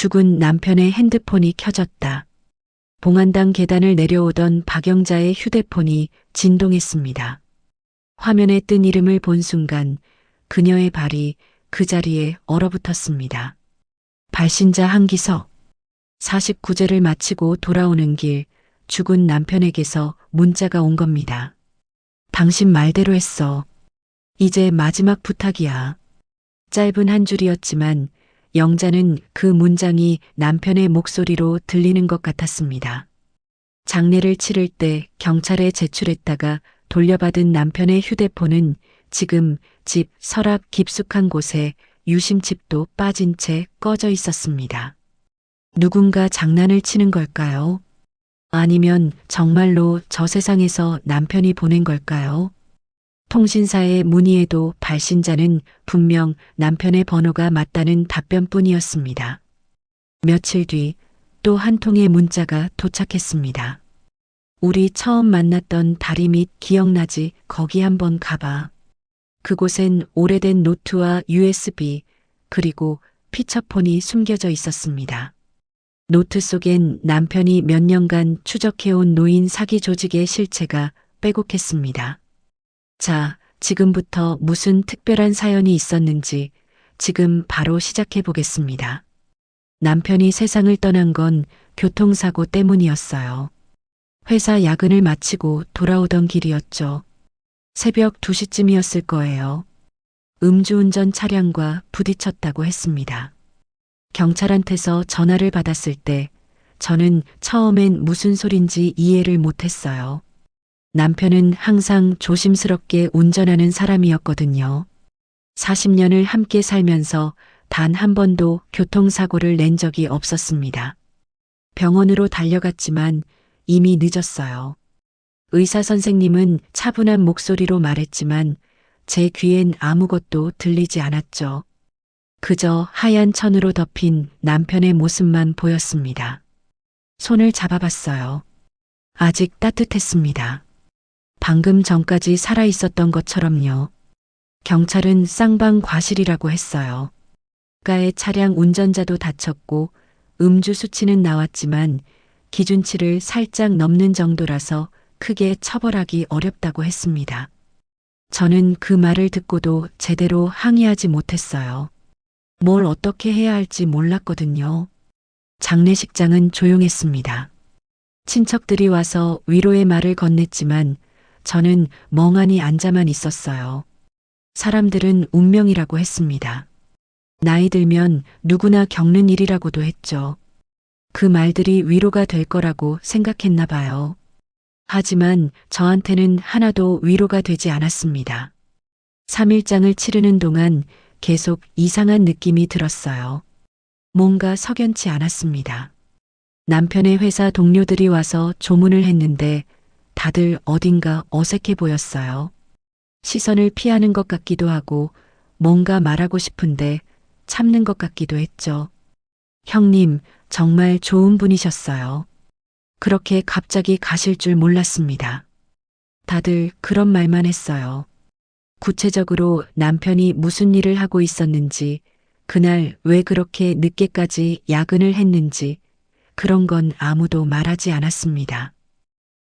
죽은 남편의 핸드폰이 켜졌다. 봉안당 계단을 내려오던 박영자의 휴대폰이 진동했습니다. 화면에 뜬 이름을 본 순간 그녀의 발이 그 자리에 얼어붙었습니다. 발신자 한기석. 49제를 마치고 돌아오는 길 죽은 남편에게서 문자가 온 겁니다. 당신 말대로 했어. 이제 마지막 부탁이야. 짧은 한 줄이었지만 영자는 그 문장이 남편의 목소리로 들리는 것 같았습니다. 장례를 치를 때 경찰에 제출했다가 돌려받은 남편의 휴대폰은 지금 집 서랍 깊숙한 곳에 유심칩도 빠진 채 꺼져 있었습니다. 누군가 장난을 치는 걸까요? 아니면 정말로 저 세상에서 남편이 보낸 걸까요? 통신사에 문의해도 발신자는 분명 남편의 번호가 맞다는 답변뿐이었습니다. 며칠 뒤 또 한 통의 문자가 도착했습니다. 우리 처음 만났던 다리 밑 기억나지? 거기 한번 가봐. 그곳엔 오래된 노트와 USB 그리고 피처폰이 숨겨져 있었습니다. 노트 속엔 남편이 몇 년간 추적해온 노인 사기 조직의 실체가 빼곡했습니다. 자, 지금부터 무슨 특별한 사연이 있었는지 지금 바로 시작해 보겠습니다. 남편이 세상을 떠난 건 교통사고 때문이었어요. 회사 야근을 마치고 돌아오던 길이었죠. 새벽 2시쯤이었을 거예요. 음주운전 차량과 부딪혔다고 했습니다. 경찰한테서 전화를 받았을 때 저는 처음엔 무슨 소린지 이해를 못했어요. 남편은 항상 조심스럽게 운전하는 사람이었거든요. 40년을 함께 살면서 단 한 번도 교통사고를 낸 적이 없었습니다. 병원으로 달려갔지만 이미 늦었어요. 의사 선생님은 차분한 목소리로 말했지만 제 귀엔 아무것도 들리지 않았죠. 그저 하얀 천으로 덮인 남편의 모습만 보였습니다. 손을 잡아봤어요. 아직 따뜻했습니다. 방금 전까지 살아있었던 것처럼요. 경찰은 쌍방과실이라고 했어요. 가의 차량 운전자도 다쳤고 음주 수치는 나왔지만 기준치를 살짝 넘는 정도라서 크게 처벌하기 어렵다고 했습니다. 저는 그 말을 듣고도 제대로 항의하지 못했어요. 뭘 어떻게 해야 할지 몰랐거든요. 장례식장은 조용했습니다. 친척들이 와서 위로의 말을 건넸지만 저는 멍하니 앉아만 있었어요. 사람들은 운명이라고 했습니다. 나이 들면 누구나 겪는 일이라고도 했죠. 그 말들이 위로가 될 거라고 생각했나 봐요. 하지만 저한테는 하나도 위로가 되지 않았습니다. 3일장을 치르는 동안 계속 이상한 느낌이 들었어요. 뭔가 석연치 않았습니다. 남편의 회사 동료들이 와서 조문을 했는데 다들 어딘가 어색해 보였어요. 시선을 피하는 것 같기도 하고 뭔가 말하고 싶은데 참는 것 같기도 했죠. 형님, 정말 좋은 분이셨어요. 그렇게 갑자기 가실 줄 몰랐습니다. 다들 그런 말만 했어요. 구체적으로 남편이 무슨 일을 하고 있었는지, 그날 왜 그렇게 늦게까지 야근을 했는지, 그런 건 아무도 말하지 않았습니다.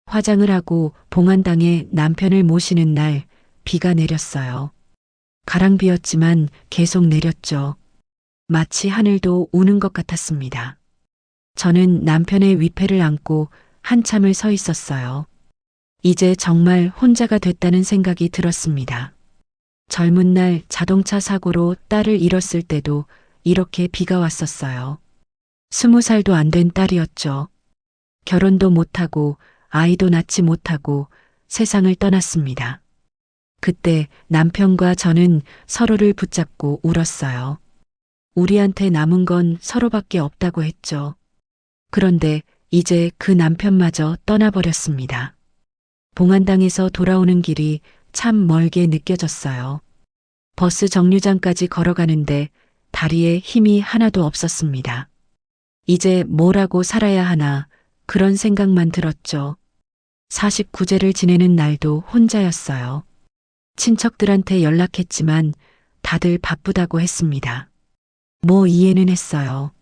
화장을 하고 봉안당에 남편을 모시는 날 비가 내렸어요. 가랑비였지만 계속 내렸죠. 마치 하늘도 우는 것 같았습니다. 저는 남편의 위패를 안고 한참을 서 있었어요. 이제 정말 혼자가 됐다는 생각이 들었습니다. 젊은 날 자동차 사고로 딸을 잃었을 때도 이렇게 비가 왔었어요. 20살도 안 된 딸이었죠. 결혼도 못하고 아이도 낳지 못하고 세상을 떠났습니다. 그때 남편과 저는 서로를 붙잡고 울었어요. 우리한테 남은 건 서로밖에 없다고 했죠. 그런데 이제 그 남편마저 떠나버렸습니다. 봉안당에서 돌아오는 길이 참 멀게 느껴졌어요. 버스 정류장까지 걸어가는데 다리에 힘이 하나도 없었습니다. 이제 뭘 하고 살아야 하나 그런 생각만 들었죠. 49제를 지내는 날도 혼자였어요. 친척들한테 연락했지만 다들 바쁘다고 했습니다. 뭐 이해는 했어요.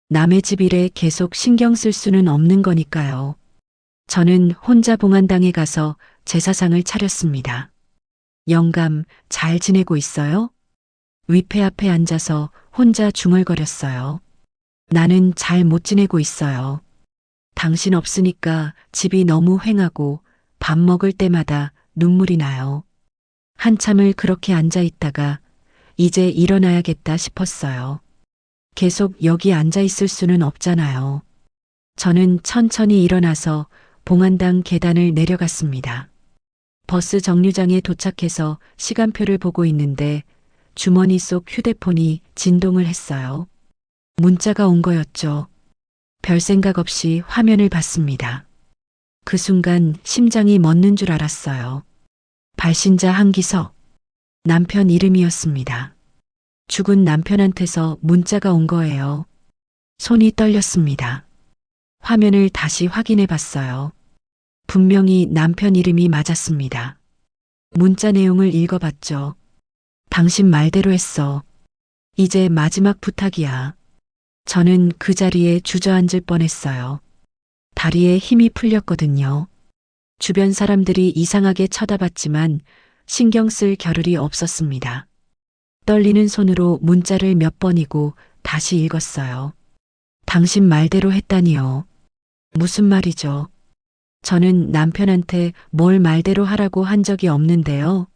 남의 집 일에 계속 신경 쓸 수는 없는 거니까요. 저는 혼자 봉안당에 가서 제사상을 차렸습니다. 영감, 잘 지내고 있어요? 위패 앞에 앉아서 혼자 중얼거렸어요. 나는 잘 못 지내고 있어요. 당신 없으니까 집이 너무 휑하고 밥 먹을 때마다 눈물이 나요. 한참을 그렇게 앉아 있다가 이제 일어나야겠다 싶었어요. 계속 여기 앉아 있을 수는 없잖아요. 저는 천천히 일어나서 봉안당 계단을 내려갔습니다. 버스 정류장에 도착해서 시간표를 보고 있는데 주머니 속 휴대폰이 진동을 했어요. 문자가 온 거였죠. 별 생각 없이 화면을 봤습니다. 그 순간 심장이 멎는 줄 알았어요. 발신자 한기석. 남편 이름이었습니다. 죽은 남편한테서 문자가 온 거예요. 손이 떨렸습니다. 화면을 다시 확인해 봤어요. 분명히 남편 이름이 맞았습니다. 문자 내용을 읽어봤죠. 당신 말대로 했어. 이제 마지막 부탁이야. 저는 그 자리에 주저앉을 뻔했어요. 다리에 힘이 풀렸거든요. 주변 사람들이 이상하게 쳐다봤지만 신경 쓸 겨를이 없었습니다. 떨리는 손으로 문자를 몇 번이고 다시 읽었어요. 당신 말대로 했다니요. 무슨 말이죠? 저는 남편한테 뭘 말대로 하라고 한 적이 없는데요.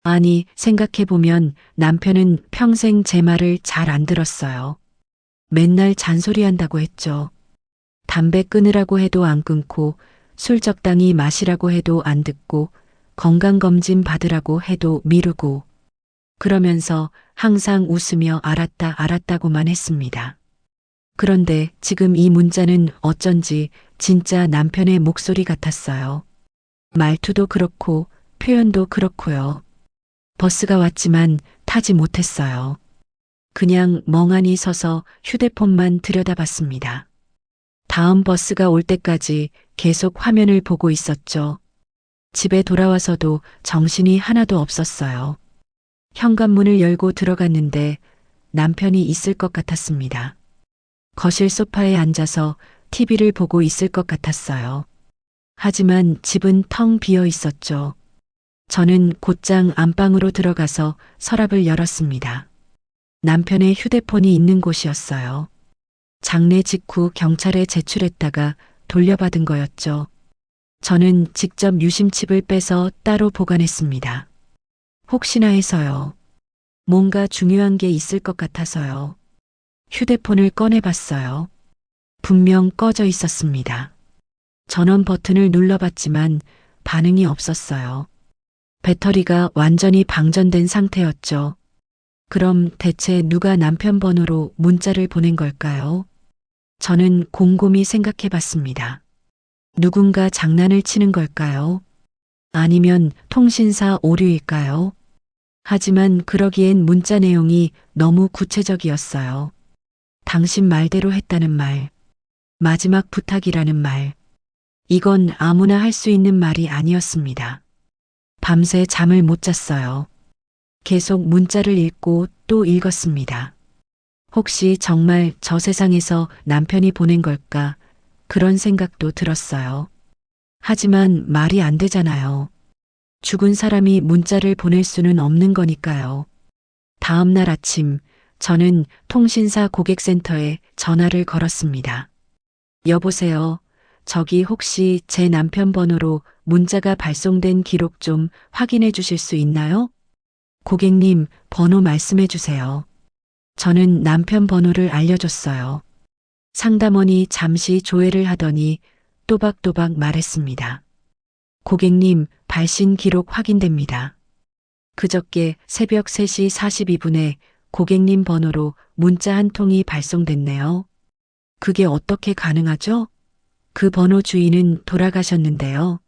아니, 생각해보면 남편은 평생 제 말을 잘 안 들었어요. 맨날 잔소리한다고 했죠. 담배 끊으라고 해도 안 끊고, 술 적당히 마시라고 해도 안 듣고, 건강검진 받으라고 해도 미루고, 그러면서 항상 웃으며 알았다 알았다고만 했습니다. 그런데 지금 이 문자는 어쩐지 진짜 남편의 목소리 같았어요. 말투도 그렇고 표현도 그렇고요. 버스가 왔지만 타지 못했어요. 그냥 멍하니 서서 휴대폰만 들여다봤습니다. 다음 버스가 올 때까지 계속 화면을 보고 있었죠. 집에 돌아와서도 정신이 하나도 없었어요. 현관문을 열고 들어갔는데 남편이 있을 것 같았습니다. 거실 소파에 앉아서 TV를 보고 있을 것 같았어요. 하지만 집은 텅 비어 있었죠. 저는 곧장 안방으로 들어가서 서랍을 열었습니다. 남편의 휴대폰이 있는 곳이었어요. 장례 직후 경찰에 제출했다가 돌려받은 거였죠. 저는 직접 유심칩을 빼서 따로 보관했습니다. 혹시나 해서요. 뭔가 중요한 게 있을 것 같아서요. 휴대폰을 꺼내봤어요. 분명 꺼져 있었습니다. 전원 버튼을 눌러봤지만 반응이 없었어요. 배터리가 완전히 방전된 상태였죠. 그럼 대체 누가 남편 번호로 문자를 보낸 걸까요? 저는 곰곰이 생각해봤습니다. 누군가 장난을 치는 걸까요? 아니면 통신사 오류일까요? 하지만 그러기엔 문자 내용이 너무 구체적이었어요. 당신 말대로 했다는 말, 마지막 부탁이라는 말. 이건 아무나 할 수 있는 말이 아니었습니다. 밤새 잠을 못 잤어요. 계속 문자를 읽고 또 읽었습니다. 혹시 정말 저 세상에서 남편이 보낸 걸까? 그런 생각도 들었어요. 하지만 말이 안 되잖아요. 죽은 사람이 문자를 보낼 수는 없는 거니까요. 다음 날 아침, 저는 통신사 고객센터에 전화를 걸었습니다. 여보세요. 저기 혹시 제 남편 번호로 문자가 발송된 기록 좀 확인해 주실 수 있나요? 고객님, 번호 말씀해 주세요. 저는 남편 번호를 알려줬어요. 상담원이 잠시 조회를 하더니 또박또박 말했습니다. 고객님, 발신 기록 확인됩니다. 그저께 새벽 3시 42분에 고객님 번호로 문자 한 통이 발송됐네요. 그게 어떻게 가능하죠? 그 번호 주인은 돌아가셨는데요.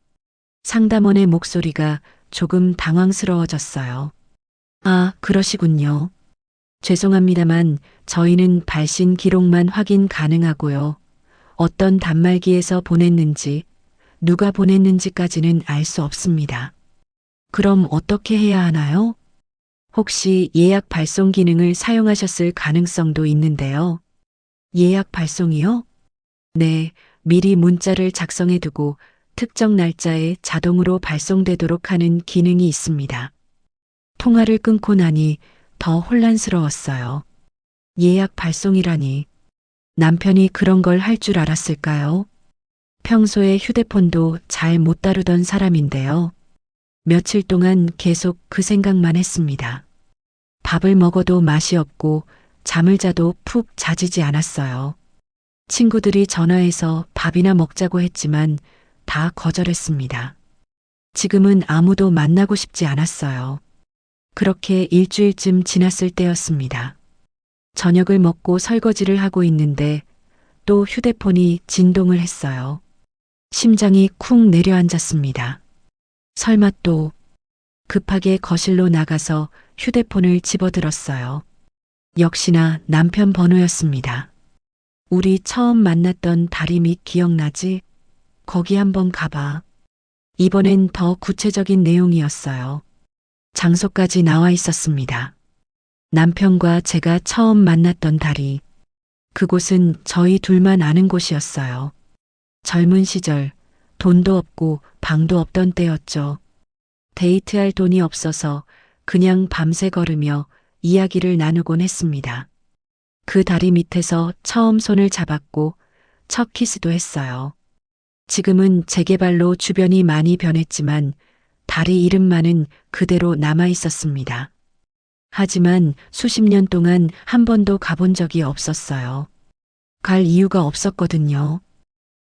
상담원의 목소리가 조금 당황스러워졌어요. 아, 그러시군요. 죄송합니다만 저희는 발신 기록만 확인 가능하고요. 어떤 단말기에서 보냈는지, 누가 보냈는지까지는 알 수 없습니다. 그럼 어떻게 해야 하나요? 혹시 예약 발송 기능을 사용하셨을 가능성도 있는데요. 예약 발송이요? 네, 미리 문자를 작성해 두고 특정 날짜에 자동으로 발송되도록 하는 기능이 있습니다. 통화를 끊고 나니 더 혼란스러웠어요. 예약 발송이라니. 남편이 그런 걸 할 줄 알았을까요? 평소에 휴대폰도 잘 못 다루던 사람인데요. 며칠 동안 계속 그 생각만 했습니다. 밥을 먹어도 맛이 없고 잠을 자도 푹 자지지 않았어요. 친구들이 전화해서 밥이나 먹자고 했지만 다 거절했습니다. 지금은 아무도 만나고 싶지 않았어요. 그렇게 일주일쯤 지났을 때였습니다. 저녁을 먹고 설거지를 하고 있는데 또 휴대폰이 진동을 했어요. 심장이 쿵 내려앉았습니다. 설마 또 급하게 거실로 나가서 휴대폰을 집어들었어요. 역시나 남편 번호였습니다. 우리 처음 만났던 다리밑 기억나지? 거기 한번 가봐. 이번엔 더 구체적인 내용이었어요. 장소까지 나와 있었습니다. 남편과 제가 처음 만났던 다리. 그곳은 저희 둘만 아는 곳이었어요. 젊은 시절 돈도 없고 방도 없던 때였죠. 데이트할 돈이 없어서 그냥 밤새 걸으며 이야기를 나누곤 했습니다. 그 다리 밑에서 처음 손을 잡았고 첫 키스도 했어요. 지금은 재개발로 주변이 많이 변했지만 다리 이름만은 그대로 남아 있었습니다. 하지만 수십 년 동안 한 번도 가본 적이 없었어요. 갈 이유가 없었거든요.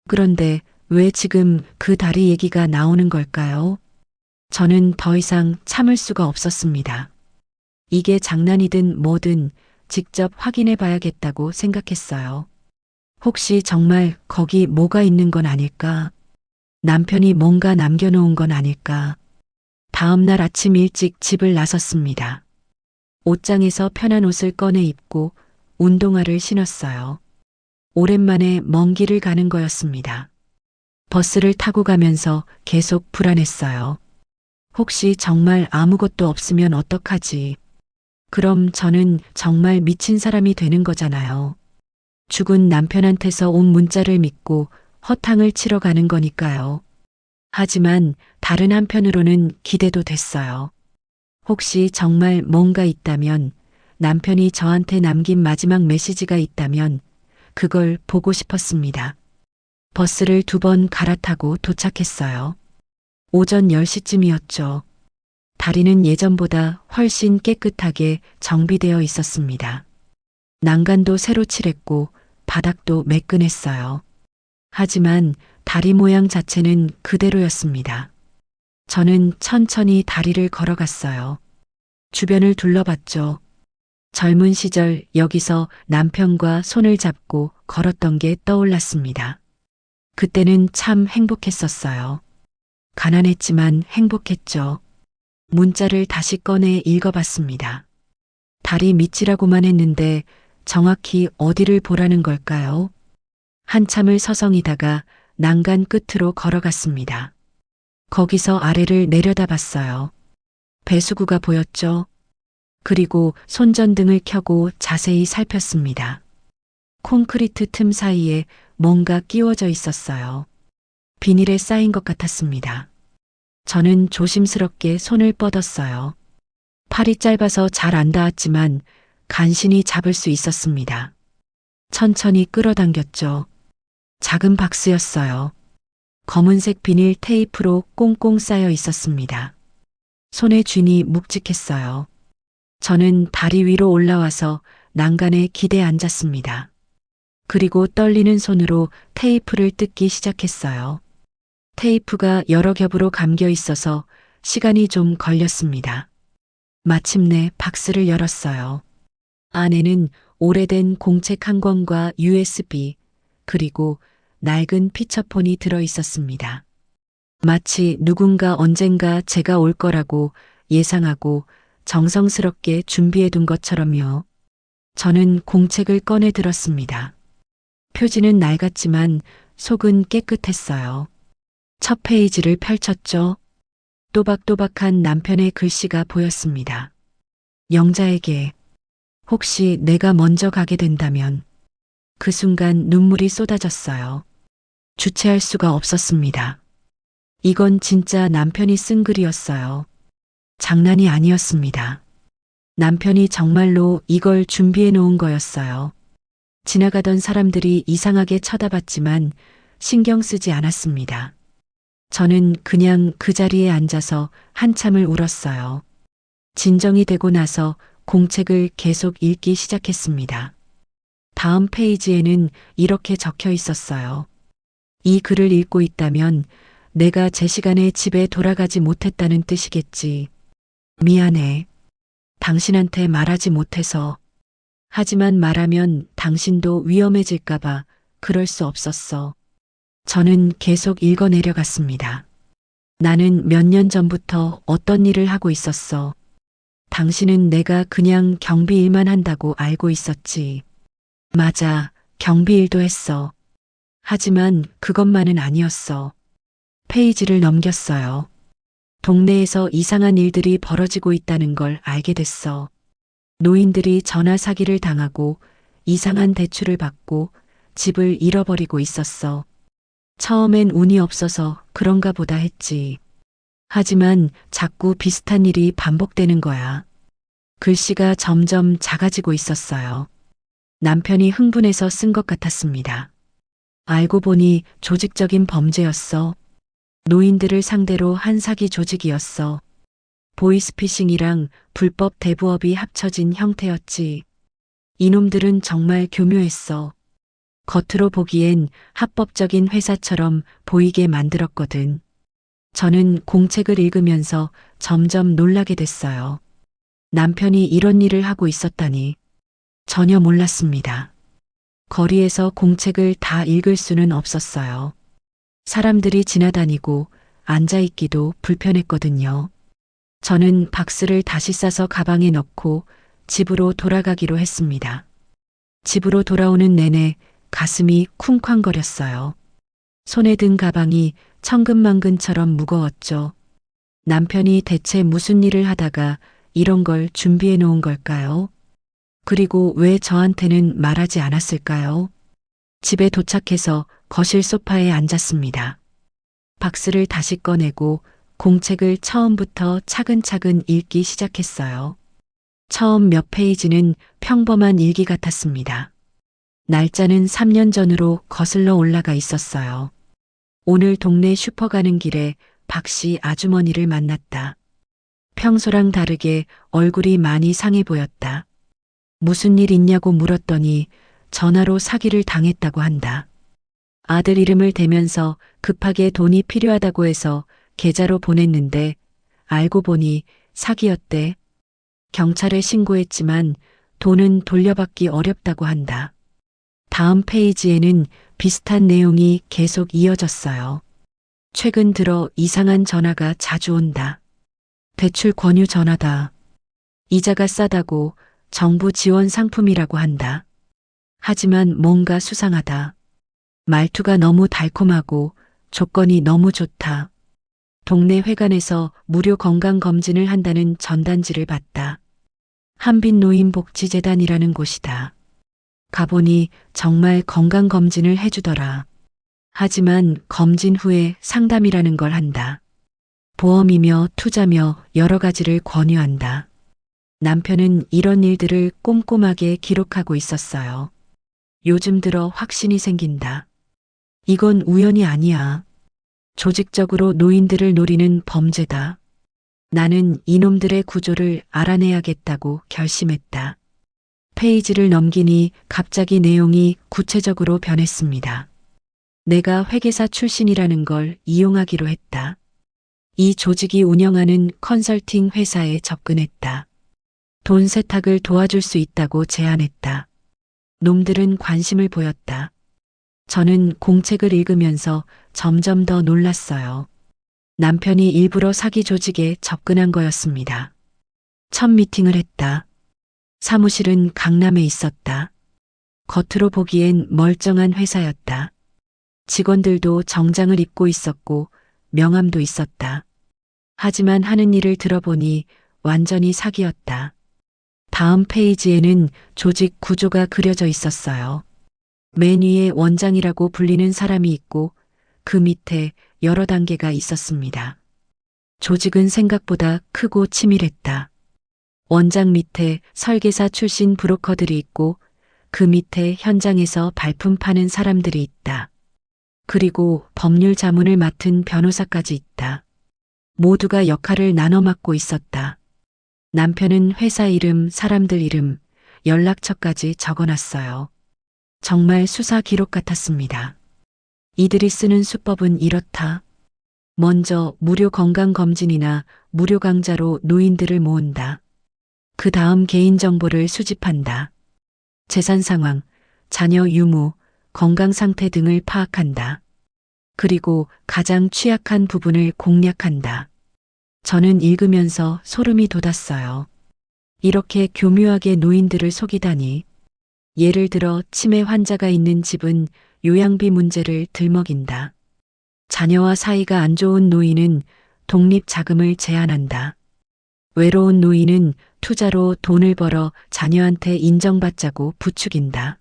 그런데 왜 지금 그 다리 얘기가 나오는 걸까요? 저는 더 이상 참을 수가 없었습니다. 이게 장난이든 뭐든 직접 확인해 봐야겠다고 생각했어요. 혹시 정말 거기 뭐가 있는 건 아닐까? 남편이 뭔가 남겨놓은 건 아닐까? 다음 날 아침 일찍 집을 나섰습니다. 옷장에서 편한 옷을 꺼내 입고 운동화를 신었어요. 오랜만에 먼 길을 가는 거였습니다. 버스를 타고 가면서 계속 불안했어요. 혹시 정말 아무것도 없으면 어떡하지? 그럼 저는 정말 미친 사람이 되는 거잖아요. 죽은 남편한테서 온 문자를 믿고 허탕을 치러 가는 거니까요. 하지만 다른 한편으로는 기대도 됐어요. 혹시 정말 뭔가 있다면, 남편이 저한테 남긴 마지막 메시지가 있다면 그걸 보고 싶었습니다. 버스를 2번 갈아타고 도착했어요. 오전 10시쯤이었죠. 다리는 예전보다 훨씬 깨끗하게 정비되어 있었습니다. 난간도 새로 칠했고 바닥도 매끈했어요. 하지만 다리 모양 자체는 그대로였습니다. 저는 천천히 다리를 걸어갔어요. 주변을 둘러봤죠. 젊은 시절 여기서 남편과 손을 잡고 걸었던 게 떠올랐습니다. 그때는 참 행복했었어요. 가난했지만 행복했죠. 문자를 다시 꺼내 읽어봤습니다. 다리 밑이라고만 했는데 정확히 어디를 보라는 걸까요? 한참을 서성이다가 난간 끝으로 걸어갔습니다. 거기서 아래를 내려다봤어요. 배수구가 보였죠. 그리고 손전등을 켜고 자세히 살폈습니다. 콘크리트 틈 사이에 뭔가 끼워져 있었어요. 비닐에 쌓인 것 같았습니다. 저는 조심스럽게 손을 뻗었어요. 팔이 짧아서 잘 안 닿았지만 간신히 잡을 수 있었습니다. 천천히 끌어당겼죠. 작은 박스였어요. 검은색 비닐 테이프로 꽁꽁 쌓여 있었습니다. 손에 쥐니 묵직했어요. 저는 다리 위로 올라와서 난간에 기대 앉았습니다. 그리고 떨리는 손으로 테이프를 뜯기 시작했어요. 테이프가 여러 겹으로 감겨 있어서 시간이 좀 걸렸습니다. 마침내 박스를 열었어요. 안에는 오래된 공책 한 권과 USB, 그리고 낡은 피처폰이 들어 있었습니다. 마치 누군가 언젠가 제가 올 거라고 예상하고 정성스럽게 준비해 둔 것처럼요. 저는 공책을 꺼내 들었습니다. 표지는 낡았지만 속은 깨끗했어요. 첫 페이지를 펼쳤죠. 또박또박한 남편의 글씨가 보였습니다. 영자에게 혹시 내가 먼저 가게 된다면 그 순간 눈물이 쏟아졌어요. 주체할 수가 없었습니다. 이건 진짜 남편이 쓴 글이었어요. 장난이 아니었습니다. 남편이 정말로 이걸 준비해 놓은 거였어요. 지나가던 사람들이 이상하게 쳐다봤지만 신경 쓰지 않았습니다. 저는 그냥 그 자리에 앉아서 한참을 울었어요. 진정이 되고 나서 공책을 계속 읽기 시작했습니다. 다음 페이지에는 이렇게 적혀 있었어요. 이 글을 읽고 있다면 내가 제 시간에 집에 돌아가지 못했다는 뜻이겠지. 미안해. 당신한테 말하지 못해서. 하지만 말하면 당신도 위험해질까봐 그럴 수 없었어. 저는 계속 읽어 내려갔습니다. 나는 몇 년 전부터 어떤 일을 하고 있었어. 당신은 내가 그냥 경비 일만 한다고 알고 있었지. 맞아, 경비 일도 했어. 하지만 그것만은 아니었어. 페이지를 넘겼어요. 동네에서 이상한 일들이 벌어지고 있다는 걸 알게 됐어. 노인들이 전화 사기를 당하고 이상한 대출을 받고 집을 잃어버리고 있었어. 처음엔 운이 없어서 그런가 보다 했지. 하지만 자꾸 비슷한 일이 반복되는 거야. 글씨가 점점 작아지고 있었어요. 남편이 흥분해서 쓴 것 같았습니다. 알고 보니 조직적인 범죄였어. 노인들을 상대로 한 사기 조직이었어. 보이스피싱이랑 불법 대부업이 합쳐진 형태였지. 이놈들은 정말 교묘했어. 겉으로 보기엔 합법적인 회사처럼 보이게 만들었거든. 저는 공책을 읽으면서 점점 놀라게 됐어요. 남편이 이런 일을 하고 있었다니 전혀 몰랐습니다. 거리에서 공책을 다 읽을 수는 없었어요. 사람들이 지나다니고 앉아있기도 불편했거든요. 저는 박스를 다시 싸서 가방에 넣고 집으로 돌아가기로 했습니다. 집으로 돌아오는 내내 가슴이 쿵쾅거렸어요. 손에 든 가방이 천근만근처럼 무거웠죠. 남편이 대체 무슨 일을 하다가 이런 걸 준비해 놓은 걸까요? 그리고 왜 저한테는 말하지 않았을까요? 집에 도착해서 거실 소파에 앉았습니다. 박스를 다시 꺼내고 공책을 처음부터 차근차근 읽기 시작했어요. 처음 몇 페이지는 평범한 일기 같았습니다. 날짜는 3년 전으로 거슬러 올라가 있었어요. 오늘 동네 슈퍼 가는 길에 박씨 아주머니를 만났다. 평소랑 다르게 얼굴이 많이 상해 보였다. 무슨 일 있냐고 물었더니 전화로 사기를 당했다고 한다. 아들 이름을 대면서 급하게 돈이 필요하다고 해서 계좌로 보냈는데 알고 보니 사기였대. 경찰에 신고했지만 돈은 돌려받기 어렵다고 한다. 다음 페이지에는 비슷한 내용이 계속 이어졌어요. 최근 들어 이상한 전화가 자주 온다. 대출 권유 전화다. 이자가 싸다고 정부 지원 상품이라고 한다. 하지만 뭔가 수상하다. 말투가 너무 달콤하고 조건이 너무 좋다. 동네 회관에서 무료 건강검진을 한다는 전단지를 봤다. 한빛노인복지재단이라는 곳이다. 가보니 정말 건강검진을 해주더라. 하지만 검진 후에 상담이라는 걸 한다. 보험이며 투자며 여러 가지를 권유한다. 남편은 이런 일들을 꼼꼼하게 기록하고 있었어요. 요즘 들어 확신이 생긴다. 이건 우연이 아니야. 조직적으로 노인들을 노리는 범죄다. 나는 이놈들의 구조를 알아내야겠다고 결심했다. 페이지를 넘기니 갑자기 내용이 구체적으로 변했습니다. 내가 회계사 출신이라는 걸 이용하기로 했다. 이 조직이 운영하는 컨설팅 회사에 접근했다. 돈 세탁을 도와줄 수 있다고 제안했다. 놈들은 관심을 보였다. 저는 공책을 읽으면서 점점 더 놀랐어요. 남편이 일부러 사기 조직에 접근한 거였습니다. 첫 미팅을 했다. 사무실은 강남에 있었다. 겉으로 보기엔 멀쩡한 회사였다. 직원들도 정장을 입고 있었고 명함도 있었다. 하지만 하는 일을 들어보니 완전히 사기였다. 다음 페이지에는 조직 구조가 그려져 있었어요. 맨 위에 원장이라고 불리는 사람이 있고 그 밑에 여러 단계가 있었습니다. 조직은 생각보다 크고 치밀했다. 원장 밑에 설계사 출신 브로커들이 있고 그 밑에 현장에서 발품 파는 사람들이 있다. 그리고 법률 자문을 맡은 변호사까지 있다. 모두가 역할을 나눠 맡고 있었다. 남편은 회사 이름, 사람들 이름, 연락처까지 적어놨어요. 정말 수사 기록 같았습니다. 이들이 쓰는 수법은 이렇다. 먼저 무료 건강검진이나 무료 강좌로 노인들을 모은다. 그 다음 개인정보를 수집한다. 재산 상황, 자녀 유무, 건강 상태 등을 파악한다. 그리고 가장 취약한 부분을 공략한다. 저는 읽으면서 소름이 돋았어요. 이렇게 교묘하게 노인들을 속이다니. 예를 들어 치매 환자가 있는 집은 요양비 문제를 들먹인다. 자녀와 사이가 안 좋은 노인은 독립 자금을 제한한다. 외로운 노인은 투자로 돈을 벌어 자녀한테 인정받자고 부추긴다.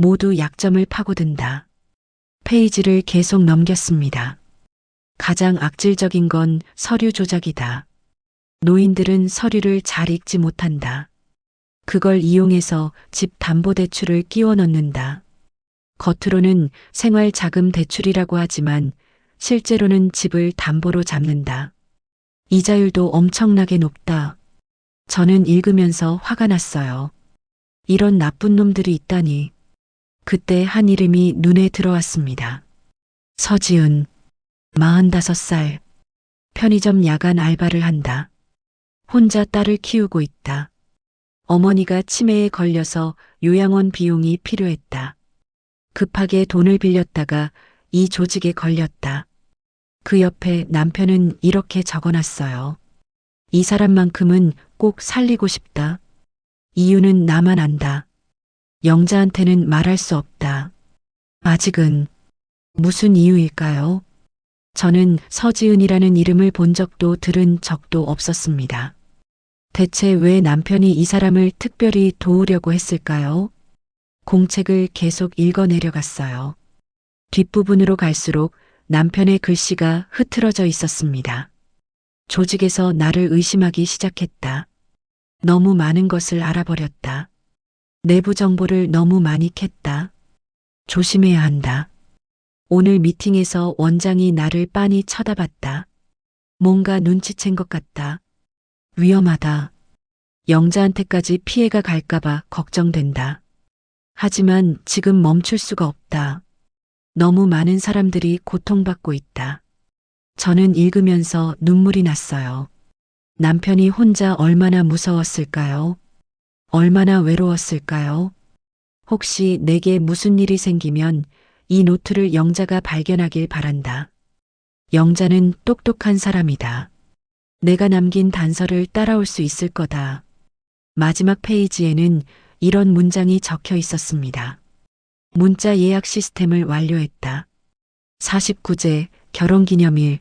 모두 약점을 파고든다. 페이지를 계속 넘겼습니다. 가장 악질적인 건 서류 조작이다. 노인들은 서류를 잘 읽지 못한다. 그걸 이용해서 집 담보대출을 끼워 넣는다. 겉으로는 생활자금 대출이라고 하지만 실제로는 집을 담보로 잡는다. 이자율도 엄청나게 높다. 저는 읽으면서 화가 났어요. 이런 나쁜 놈들이 있다니. 그때 한 이름이 눈에 들어왔습니다. 서지은, 45살. 편의점 야간 알바를 한다. 혼자 딸을 키우고 있다. 어머니가 치매에 걸려서 요양원 비용이 필요했다. 급하게 돈을 빌렸다가 이 조직에 걸렸다. 그 옆에 남편은 이렇게 적어놨어요. 이 사람만큼은 꼭 살리고 싶다. 이유는 나만 안다. 영자한테는 말할 수 없다. 아직은. 무슨 이유일까요? 저는 서지은이라는 이름을 본 적도 들은 적도 없었습니다. 대체 왜 남편이 이 사람을 특별히 도우려고 했을까요? 공책을 계속 읽어 내려갔어요. 뒷부분으로 갈수록 남편의 글씨가 흐트러져 있었습니다. 조직에서 나를 의심하기 시작했다. 너무 많은 것을 알아버렸다. 내부 정보를 너무 많이 캤다. 조심해야 한다. 오늘 미팅에서 원장이 나를 빤히 쳐다봤다. 뭔가 눈치챈 것 같다. 위험하다. 영자한테까지 피해가 갈까봐 걱정된다. 하지만 지금 멈출 수가 없다. 너무 많은 사람들이 고통받고 있다. 저는 읽으면서 눈물이 났어요. 남편이 혼자 얼마나 무서웠을까요? 얼마나 외로웠을까요? 혹시 내게 무슨 일이 생기면 이 노트를 영자가 발견하길 바란다. 영자는 똑똑한 사람이다. 내가 남긴 단서를 따라올 수 있을 거다. 마지막 페이지에는 이런 문장이 적혀 있었습니다. 문자 예약 시스템을 완료했다. 49제 결혼기념일,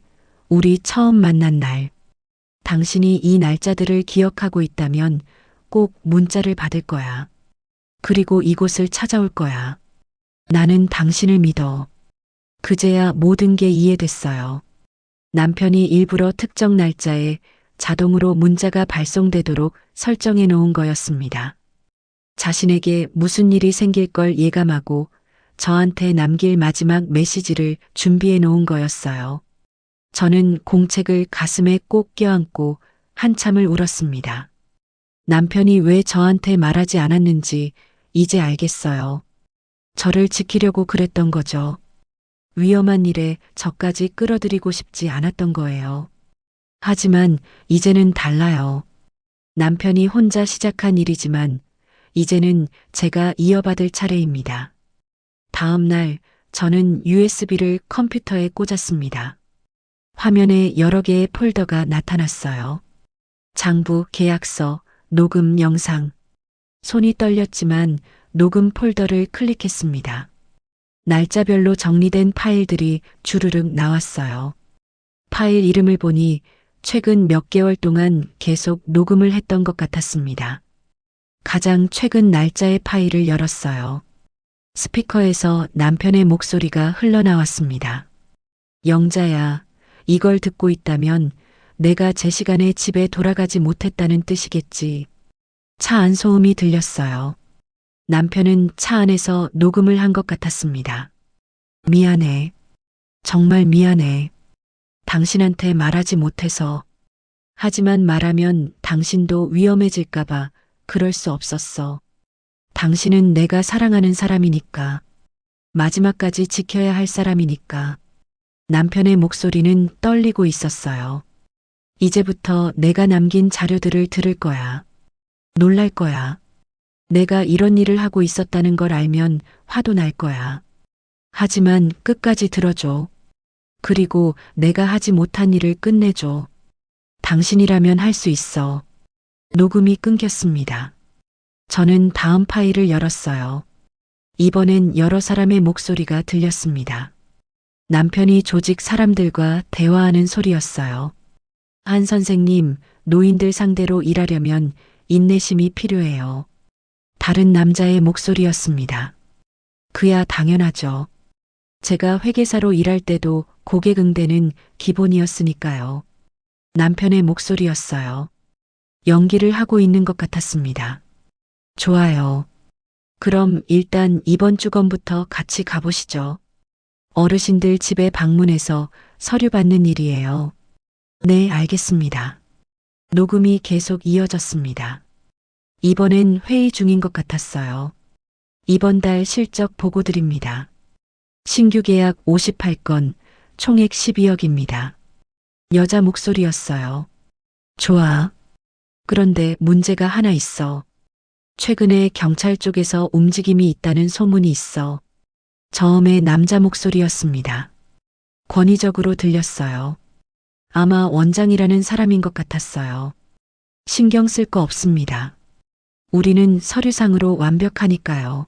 우리 처음 만난 날. 당신이 이 날짜들을 기억하고 있다면 꼭 문자를 받을 거야. 그리고 이곳을 찾아올 거야. 나는 당신을 믿어. 그제야 모든 게 이해됐어요. 남편이 일부러 특정 날짜에 자동으로 문자가 발송되도록 설정해 놓은 거였습니다. 자신에게 무슨 일이 생길 걸 예감하고 저한테 남길 마지막 메시지를 준비해 놓은 거였어요. 저는 공책을 가슴에 꼭 껴안고 한참을 울었습니다. 남편이 왜 저한테 말하지 않았는지 이제 알겠어요. 저를 지키려고 그랬던 거죠. 위험한 일에 저까지 끌어들이고 싶지 않았던 거예요. 하지만 이제는 달라요. 남편이 혼자 시작한 일이지만 이제는 제가 이어받을 차례입니다. 다음 날 저는 USB를 컴퓨터에 꽂았습니다. 화면에 여러 개의 폴더가 나타났어요. 장부, 계약서, 녹음 영상. 손이 떨렸지만 녹음 폴더를 클릭했습니다. 날짜별로 정리된 파일들이 주르륵 나왔어요. 파일 이름을 보니 최근 몇 개월 동안 계속 녹음을 했던 것 같았습니다. 가장 최근 날짜의 파일을 열었어요. 스피커에서 남편의 목소리가 흘러나왔습니다. 영자야, 이걸 듣고 있다면 내가 제 시간에 집에 돌아가지 못했다는 뜻이겠지. 차 안 소음이 들렸어요. 남편은 차 안에서 녹음을 한 것 같았습니다. 미안해. 정말 미안해. 당신한테 말하지 못해서. 하지만 말하면 당신도 위험해질까봐 그럴 수 없었어. 당신은 내가 사랑하는 사람이니까. 마지막까지 지켜야 할 사람이니까. 남편의 목소리는 떨리고 있었어요. 이제부터 내가 남긴 자료들을 들을 거야. 놀랄 거야. 내가 이런 일을 하고 있었다는 걸 알면 화도 날 거야. 하지만 끝까지 들어줘. 그리고 내가 하지 못한 일을 끝내줘. 당신이라면 할 수 있어. 녹음이 끊겼습니다. 저는 다음 파일을 열었어요. 이번엔 여러 사람의 목소리가 들렸습니다. 남편이 조직 사람들과 대화하는 소리였어요. 한 선생님, 노인들 상대로 일하려면 인내심이 필요해요. 다른 남자의 목소리였습니다. 그야 당연하죠. 제가 회계사로 일할 때도 고객 응대는 기본이었으니까요. 남편의 목소리였어요. 연기를 하고 있는 것 같았습니다. 좋아요. 그럼 일단 이번 주건부터 같이 가보시죠. 어르신들 집에 방문해서 서류 받는 일이에요. 네, 알겠습니다. 녹음이 계속 이어졌습니다. 이번엔 회의 중인 것 같았어요. 이번 달 실적 보고 드립니다. 신규 계약 58건, 총액 12억입니다. 여자 목소리였어요. 좋아. 그런데 문제가 하나 있어. 최근에 경찰 쪽에서 움직임이 있다는 소문이 있어. 처음에 남자 목소리였습니다. 권위적으로 들렸어요. 아마 원장이라는 사람인 것 같았어요. 신경 쓸 거 없습니다. 우리는 서류상으로 완벽하니까요.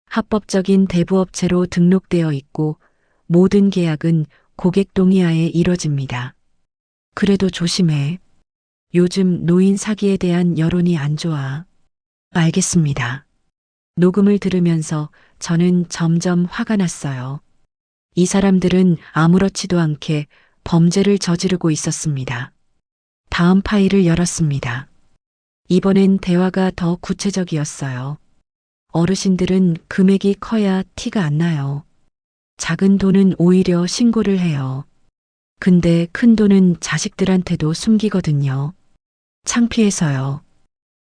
합법적인 대부업체로 등록되어 있고 모든 계약은 고객 동의하에 이뤄집니다. 그래도 조심해. 요즘 노인 사기에 대한 여론이 안 좋아. 알겠습니다. 녹음을 들으면서 저는 점점 화가 났어요. 이 사람들은 아무렇지도 않게 범죄를 저지르고 있었습니다. 다음 파일을 열었습니다. 이번엔 대화가 더 구체적이었어요. 어르신들은 금액이 커야 티가 안 나요. 작은 돈은 오히려 신고를 해요. 근데 큰 돈은 자식들한테도 숨기거든요. 창피해서요.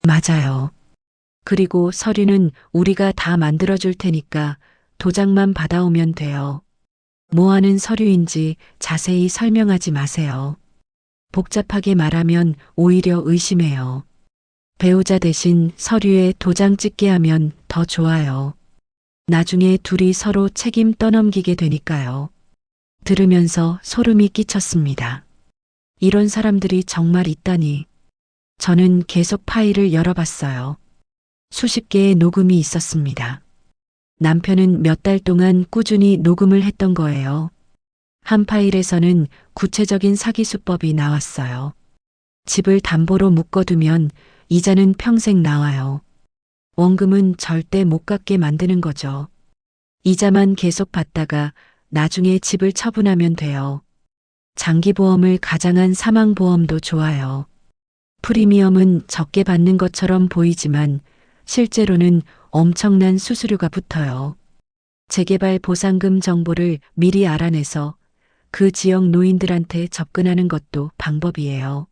맞아요. 그리고 서류는 우리가 다 만들어줄 테니까 도장만 받아오면 돼요. 뭐 하는 서류인지 자세히 설명하지 마세요. 복잡하게 말하면 오히려 의심해요. 배우자 대신 서류에 도장 찍게 하면 더 좋아요. 나중에 둘이 서로 책임 떠넘기게 되니까요. 들으면서 소름이 끼쳤습니다. 이런 사람들이 정말 있다니. 저는 계속 파일을 열어봤어요. 수십 개의 녹음이 있었습니다. 남편은 몇 달 동안 꾸준히 녹음을 했던 거예요. 한 파일에서는 구체적인 사기 수법이 나왔어요. 집을 담보로 묶어두면 이자는 평생 나와요. 원금은 절대 못 갚게 만드는 거죠. 이자만 계속 받다가 나중에 집을 처분하면 돼요. 장기보험을 가장한 사망보험도 좋아요. 프리미엄은 적게 받는 것처럼 보이지만 실제로는 엄청난 수수료가 붙어요. 재개발 보상금 정보를 미리 알아내서 그 지역 노인들한테 접근하는 것도 방법이에요.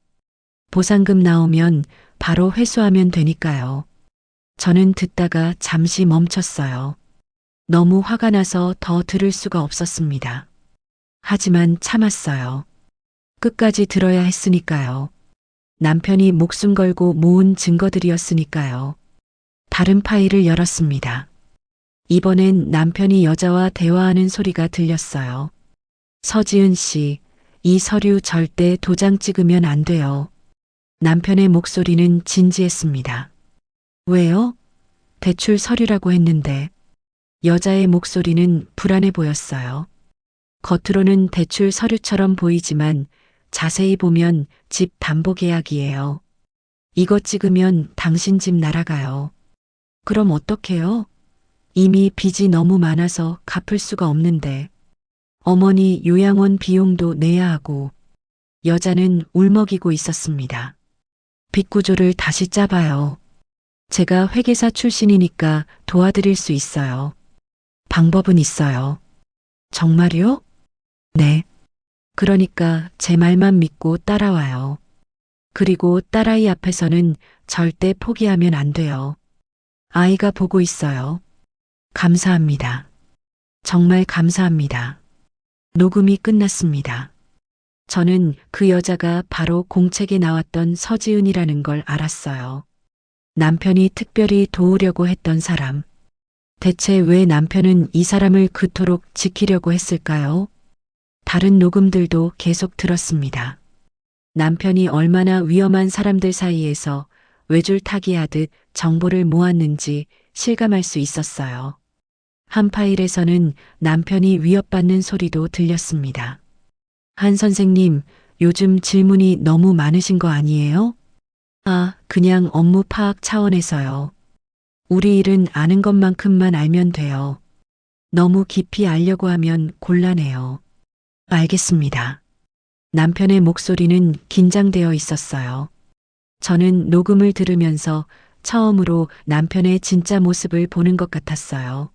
보상금 나오면 바로 회수하면 되니까요. 저는 듣다가 잠시 멈췄어요. 너무 화가 나서 더 들을 수가 없었습니다. 하지만 참았어요. 끝까지 들어야 했으니까요. 남편이 목숨 걸고 모은 증거들이었으니까요. 다른 파일을 열었습니다. 이번엔 남편이 여자와 대화하는 소리가 들렸어요. 서지은 씨, 이 서류 절대 도장 찍으면 안 돼요. 남편의 목소리는 진지했습니다. 왜요? 대출 서류라고 했는데. 여자의 목소리는 불안해 보였어요. 겉으로는 대출 서류처럼 보이지만 자세히 보면 집 담보 계약이에요. 이거 찍으면 당신 집 날아가요. 그럼 어떡해요? 이미 빚이 너무 많아서 갚을 수가 없는데 어머니 요양원 비용도 내야 하고 여자는 울먹이고 있었습니다. 빚 구조를 다시 짜봐요. 제가 회계사 출신이니까 도와드릴 수 있어요. 방법은 있어요. 정말요? 네. 그러니까 제 말만 믿고 따라와요. 그리고 딸아이 앞에서는 절대 포기하면 안 돼요. 아이가 보고 있어요. 감사합니다. 정말 감사합니다. 녹음이 끝났습니다. 저는 그 여자가 바로 공책에 나왔던 서지은이라는 걸 알았어요. 남편이 특별히 도우려고 했던 사람. 대체 왜 남편은 이 사람을 그토록 지키려고 했을까요? 다른 녹음들도 계속 들었습니다. 남편이 얼마나 위험한 사람들 사이에서 외줄타기 하듯 정보를 모았는지 실감할 수 있었어요. 한 파일에서는 남편이 위협받는 소리도 들렸습니다. 한 선생님, 요즘 질문이 너무 많으신 거 아니에요? 아, 그냥 업무 파악 차원에서요. 우리 일은 아는 것만큼만 알면 돼요. 너무 깊이 알려고 하면 곤란해요. 알겠습니다. 남편의 목소리는 긴장되어 있었어요. 저는 녹음을 들으면서 처음으로 남편의 진짜 모습을 보는 것 같았어요.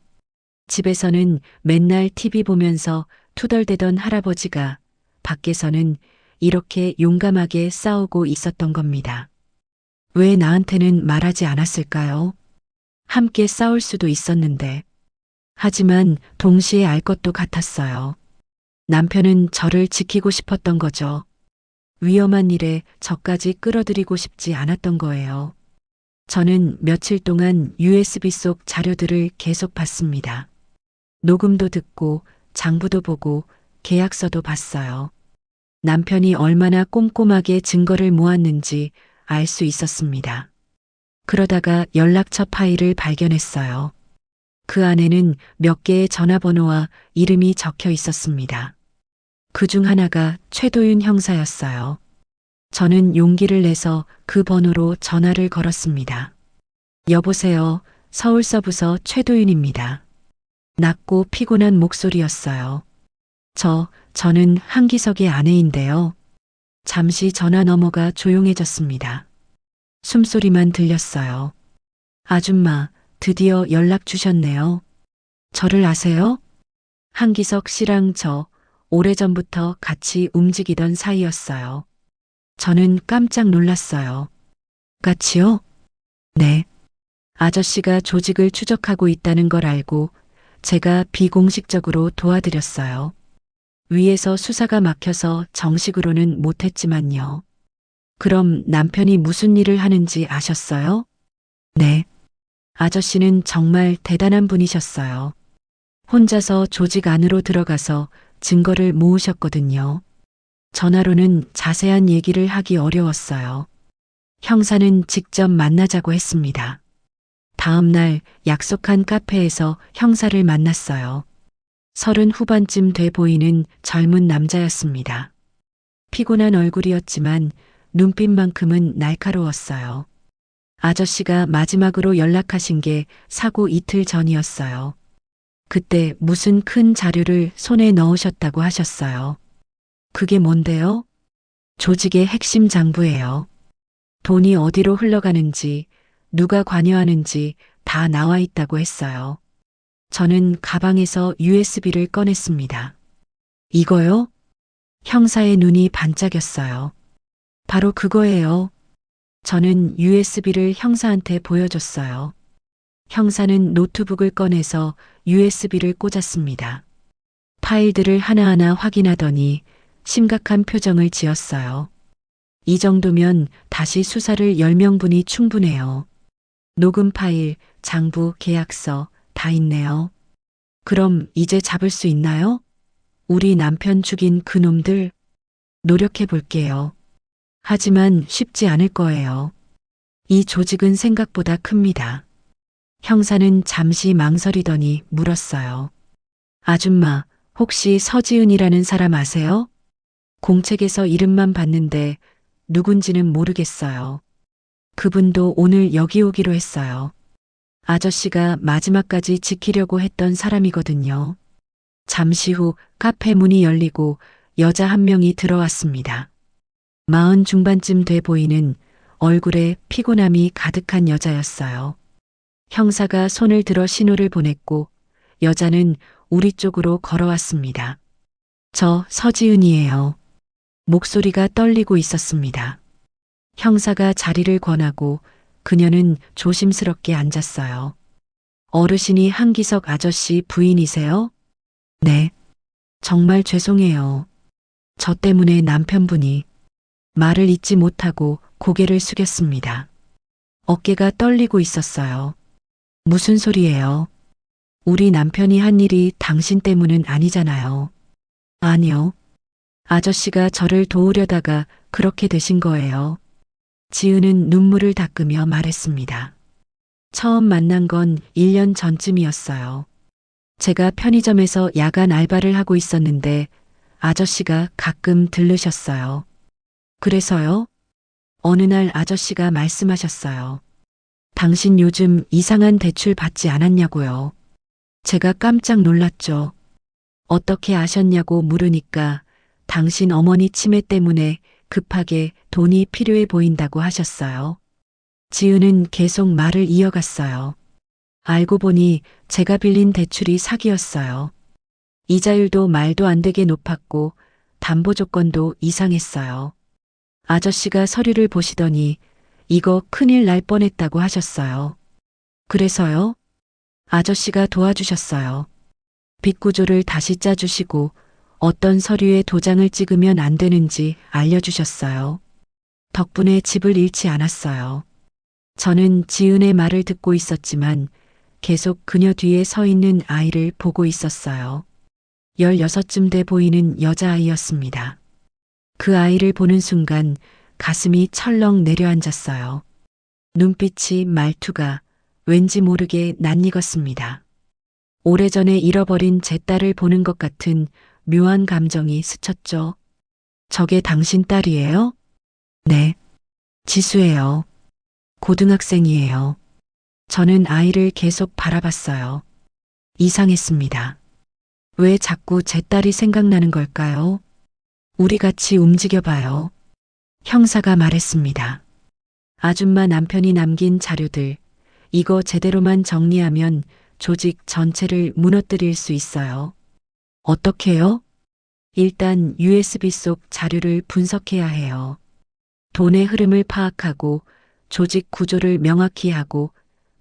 집에서는 맨날 TV 보면서 투덜대던 할아버지가 밖에서는 이렇게 용감하게 싸우고 있었던 겁니다. 왜 나한테는 말하지 않았을까요? 함께 싸울 수도 있었는데. 하지만 동시에 알 것도 같았어요. 남편은 저를 지키고 싶었던 거죠. 위험한 일에 저까지 끌어들이고 싶지 않았던 거예요. 저는 며칠 동안 USB 속 자료들을 계속 봤습니다. 녹음도 듣고 장부도 보고 계약서도 봤어요. 남편이 얼마나 꼼꼼하게 증거를 모았는지 알 수 있었습니다. 그러다가 연락처 파일을 발견했어요. 그 안에는 몇 개의 전화번호와 이름이 적혀 있었습니다. 그 중 하나가 최도윤 형사였어요. 저는 용기를 내서 그 번호로 전화를 걸었습니다. 여보세요. 서울서부서 최도윤입니다. 낮고 피곤한 목소리였어요. 저는 한기석의 아내인데요. 잠시 전화 너머가 조용해졌습니다. 숨소리만 들렸어요. 아줌마, 드디어 연락 주셨네요. 저를 아세요? 한기석 씨랑 저 오래전부터 같이 움직이던 사이였어요. 저는 깜짝 놀랐어요. 같이요? 네. 아저씨가 조직을 추적하고 있다는 걸 알고 제가 비공식적으로 도와드렸어요. 위에서 수사가 막혀서 정식으로는 못했지만요. 그럼 남편이 무슨 일을 하는지 아셨어요? 네. 아저씨는 정말 대단한 분이셨어요. 혼자서 조직 안으로 들어가서 증거를 모으셨거든요. 전화로는 자세한 얘기를 하기 어려웠어요. 형사는 직접 만나자고 했습니다. 다음 날 약속한 카페에서 형사를 만났어요. 30 후반쯤 돼 보이는 젊은 남자였습니다. 피곤한 얼굴이었지만 눈빛만큼은 날카로웠어요. 아저씨가 마지막으로 연락하신 게 사고 이틀 전이었어요. 그때 무슨 큰 자료를 손에 넣으셨다고 하셨어요. 그게 뭔데요? 조직의 핵심 장부예요. 돈이 어디로 흘러가는지, 누가 관여하는지 다 나와 있다고 했어요. 저는 가방에서 USB를 꺼냈습니다. 이거요? 형사의 눈이 반짝였어요. 바로 그거예요. 저는 USB를 형사한테 보여줬어요. 형사는 노트북을 꺼내서 USB를 꽂았습니다. 파일들을 하나하나 확인하더니 심각한 표정을 지었어요. 이 정도면 다시 수사를 10명분이 충분해요. 녹음 파일, 장부, 계약서 다 있네요. 그럼 이제 잡을 수 있나요? 우리 남편 죽인 그 놈들 노력해 볼게요. 하지만 쉽지 않을 거예요. 이 조직은 생각보다 큽니다. 형사는 잠시 망설이더니 물었어요. 아줌마, 혹시 서지은이라는 사람 아세요? 공책에서 이름만 봤는데 누군지는 모르겠어요. 그분도 오늘 여기 오기로 했어요. 아저씨가 마지막까지 지키려고 했던 사람이거든요. 잠시 후 카페 문이 열리고 여자 한 명이 들어왔습니다. 40 중반쯤 돼 보이는 얼굴에 피곤함이 가득한 여자였어요. 형사가 손을 들어 신호를 보냈고 여자는 우리 쪽으로 걸어왔습니다. 저 서지은이에요. 목소리가 떨리고 있었습니다. 형사가 자리를 권하고 그녀는 조심스럽게 앉았어요. 어르신이 한기석 아저씨 부인이세요? 네. 정말 죄송해요. 저 때문에 남편분이 말을 잇지 못하고 고개를 숙였습니다. 어깨가 떨리고 있었어요. 무슨 소리예요? 우리 남편이 한 일이 당신 때문은 아니잖아요. 아니요. 아저씨가 저를 도우려다가 그렇게 되신 거예요. 지은은 눈물을 닦으며 말했습니다. 처음 만난 건 1년 전쯤이었어요. 제가 편의점에서 야간 알바를 하고 있었는데 아저씨가 가끔 들르셨어요. 그래서요? 어느 날 아저씨가 말씀하셨어요. 당신 요즘 이상한 대출 받지 않았냐고요. 제가 깜짝 놀랐죠. 어떻게 아셨냐고 물으니까 당신 어머니 치매 때문에 급하게 돈이 필요해 보인다고 하셨어요. 지은은 계속 말을 이어갔어요. 알고 보니 제가 빌린 대출이 사기였어요. 이자율도 말도 안 되게 높았고 담보 조건도 이상했어요. 아저씨가 서류를 보시더니 이거 큰일 날 뻔했다고 하셨어요. 그래서요? 아저씨가 도와주셨어요. 빚 구조를 다시 짜주시고 어떤 서류에 도장을 찍으면 안 되는지 알려주셨어요. 덕분에 집을 잃지 않았어요. 저는 지은의 말을 듣고 있었지만 계속 그녀 뒤에 서 있는 아이를 보고 있었어요. 16쯤 돼 보이는 여자아이였습니다. 그 아이를 보는 순간 가슴이 철렁 내려앉았어요. 눈빛이 말투가 왠지 모르게 낯익었습니다. 오래전에 잃어버린 제 딸을 보는 것 같은 묘한 감정이 스쳤죠. 저게 당신 딸이에요? 네. 지수예요. 고등학생이에요. 저는 아이를 계속 바라봤어요. 이상했습니다. 왜 자꾸 제 딸이 생각나는 걸까요? 우리 같이 움직여봐요. 형사가 말했습니다. 아줌마 남편이 남긴 자료들, 이거 제대로만 정리하면 조직 전체를 무너뜨릴 수 있어요. 어떻게요? 일단 USB 속 자료를 분석해야 해요. 돈의 흐름을 파악하고 조직 구조를 명확히 하고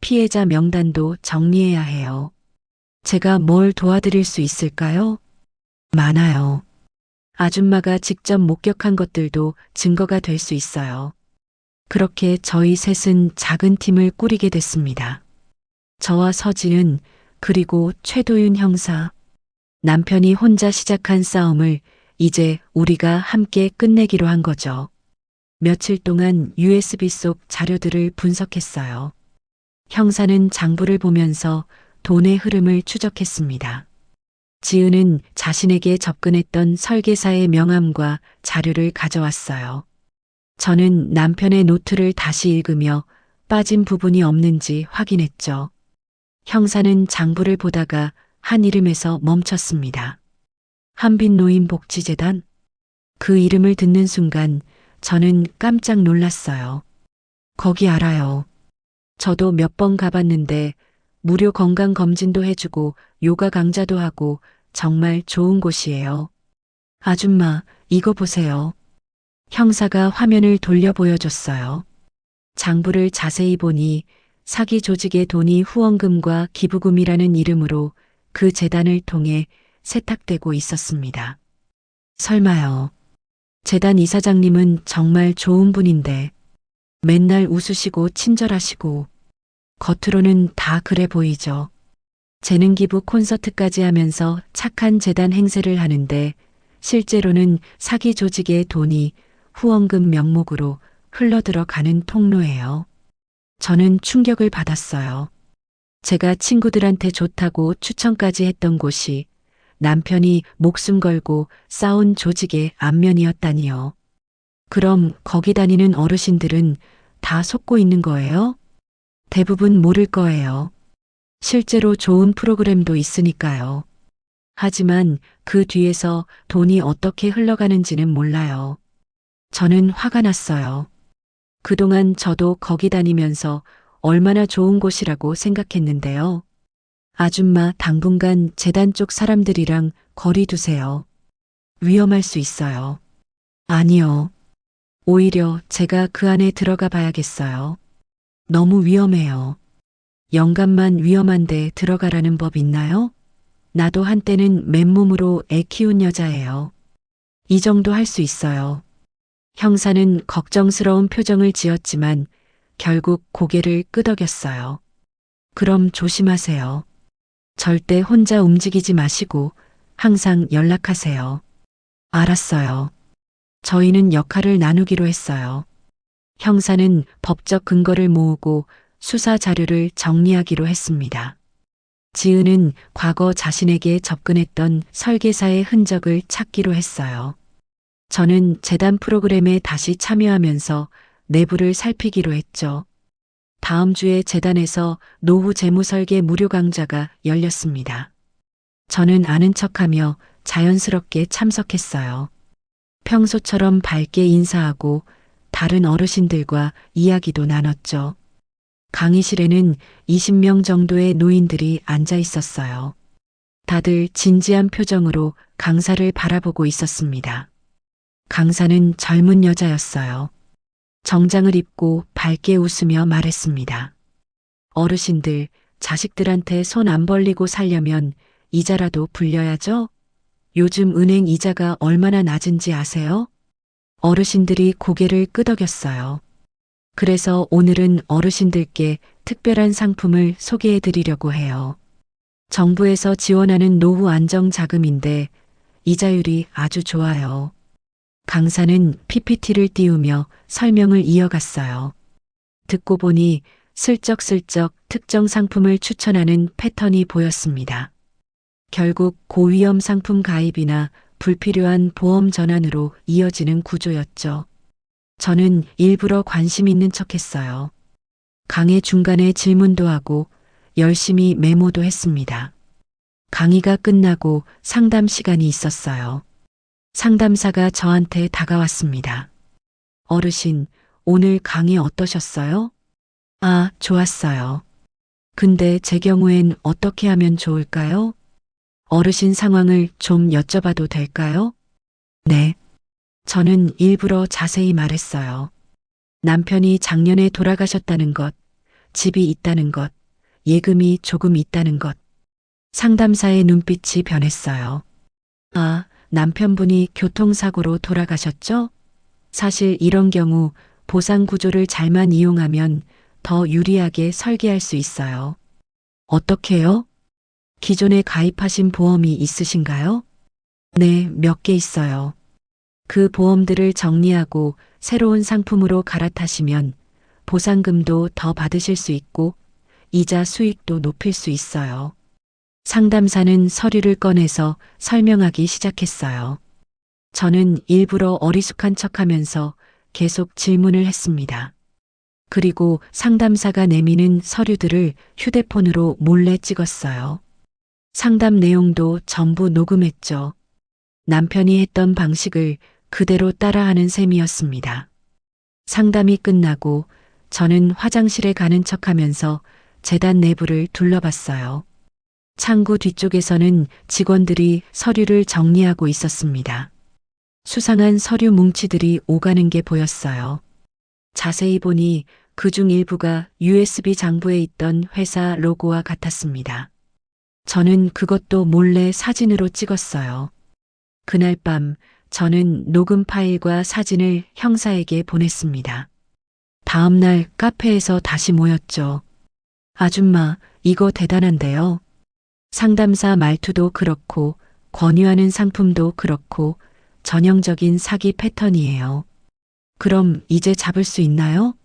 피해자 명단도 정리해야 해요. 제가 뭘 도와드릴 수 있을까요? 많아요. 아줌마가 직접 목격한 것들도 증거가 될 수 있어요. 그렇게 저희 셋은 작은 팀을 꾸리게 됐습니다. 저와 서지은 그리고 최도윤 형사. 남편이 혼자 시작한 싸움을 이제 우리가 함께 끝내기로 한 거죠. 며칠 동안 USB 속 자료들을 분석했어요. 형사는 장부를 보면서 돈의 흐름을 추적했습니다. 지은은 자신에게 접근했던 설계사의 명함과 자료를 가져왔어요. 저는 남편의 노트를 다시 읽으며 빠진 부분이 없는지 확인했죠. 형사는 장부를 보다가 한 이름에서 멈췄습니다. 한빛노인복지재단? 그 이름을 듣는 순간 저는 깜짝 놀랐어요. 거기 알아요. 저도 몇 번 가봤는데 무료 건강검진도 해주고 요가 강좌도 하고 정말 좋은 곳이에요. 아줌마, 이거 보세요. 형사가 화면을 돌려 보여줬어요. 장부를 자세히 보니 사기 조직의 돈이 후원금과 기부금이라는 이름으로 그 재단을 통해 세탁되고 있었습니다. 설마요. 재단 이사장님은 정말 좋은 분인데 맨날 웃으시고 친절하시고 겉으로는 다 그래 보이죠. 재능 기부 콘서트까지 하면서 착한 재단 행세를 하는데 실제로는 사기 조직의 돈이 후원금 명목으로 흘러들어가는 통로예요. 저는 충격을 받았어요. 제가 친구들한테 좋다고 추천까지 했던 곳이 남편이 목숨 걸고 싸운 조직의 안면이었다니요. 그럼 거기 다니는 어르신들은 다 속고 있는 거예요? 대부분 모를 거예요. 실제로 좋은 프로그램도 있으니까요. 하지만 그 뒤에서 돈이 어떻게 흘러가는지는 몰라요. 저는 화가 났어요. 그동안 저도 거기 다니면서 얼마나 좋은 곳이라고 생각했는데요. 아줌마 당분간 재단 쪽 사람들이랑 거리 두세요. 위험할 수 있어요. 아니요. 오히려 제가 그 안에 들어가 봐야겠어요. 너무 위험해요. 영감만 위험한데 들어가라는 법 있나요? 나도 한때는 맨몸으로 애 키운 여자예요. 이 정도 할 수 있어요. 형사는 걱정스러운 표정을 지었지만 결국 고개를 끄덕였어요. 그럼 조심하세요. 절대 혼자 움직이지 마시고 항상 연락하세요. 알았어요. 저희는 역할을 나누기로 했어요. 형사는 법적 근거를 모으고 수사 자료를 정리하기로 했습니다. 지은은 과거 자신에게 접근했던 설계사의 흔적을 찾기로 했어요. 저는 재단 프로그램에 다시 참여하면서 내부를 살피기로 했죠. 다음 주에 재단에서 노후 재무 설계 무료 강좌가 열렸습니다. 저는 아는 척하며 자연스럽게 참석했어요. 평소처럼 밝게 인사하고 다른 어르신들과 이야기도 나눴죠. 강의실에는 20명 정도의 노인들이 앉아 있었어요. 다들 진지한 표정으로 강사를 바라보고 있었습니다. 강사는 젊은 여자였어요. 정장을 입고 밝게 웃으며 말했습니다. 어르신들, 자식들한테 손 안 벌리고 살려면 이자라도 불려야죠? 요즘 은행 이자가 얼마나 낮은지 아세요? 어르신들이 고개를 끄덕였어요. 그래서 오늘은 어르신들께 특별한 상품을 소개해 드리려고 해요. 정부에서 지원하는 노후 안정 자금인데 이자율이 아주 좋아요. 강사는 PPT를 띄우며 설명을 이어갔어요. 듣고 보니 슬쩍슬쩍 특정 상품을 추천하는 패턴이 보였습니다. 결국 고위험 상품 가입이나 불필요한 보험 전환으로 이어지는 구조였죠. 저는 일부러 관심 있는 척했어요. 강의 중간에 질문도 하고 열심히 메모도 했습니다. 강의가 끝나고 상담 시간이 있었어요. 상담사가 저한테 다가왔습니다. 어르신, 오늘 강의 어떠셨어요? 아, 좋았어요. 근데 제 경우엔 어떻게 하면 좋을까요? 어르신 상황을 좀 여쭤봐도 될까요? 네. 저는 일부러 자세히 말했어요. 남편이 작년에 돌아가셨다는 것, 집이 있다는 것, 예금이 조금 있다는 것. 상담사의 눈빛이 변했어요. 아, 남편분이 교통사고로 돌아가셨죠? 사실 이런 경우 보상 구조를 잘만 이용하면 더 유리하게 설계할 수 있어요. 어떻게요? 기존에 가입하신 보험이 있으신가요? 네, 몇 개 있어요. 그 보험들을 정리하고 새로운 상품으로 갈아타시면 보상금도 더 받으실 수 있고 이자 수익도 높일 수 있어요. 상담사는 서류를 꺼내서 설명하기 시작했어요. 저는 일부러 어리숙한 척하면서 계속 질문을 했습니다. 그리고 상담사가 내미는 서류들을 휴대폰으로 몰래 찍었어요. 상담 내용도 전부 녹음했죠. 남편이 했던 방식을 그대로 따라하는 셈이었습니다. 상담이 끝나고 저는 화장실에 가는 척하면서 재단 내부를 둘러봤어요. 창구 뒤쪽에서는 직원들이 서류를 정리하고 있었습니다. 수상한 서류 뭉치들이 오가는 게 보였어요. 자세히 보니 그중 일부가 USB 장부에 있던 회사 로고와 같았습니다. 저는 그것도 몰래 사진으로 찍었어요. 그날 밤 저는 녹음 파일과 사진을 형사에게 보냈습니다. 다음 날 카페에서 다시 모였죠. 아줌마, 이거 대단한데요. 상담사 말투도 그렇고 권유하는 상품도 그렇고 전형적인 사기 패턴이에요. 그럼 이제 잡을 수 있나요?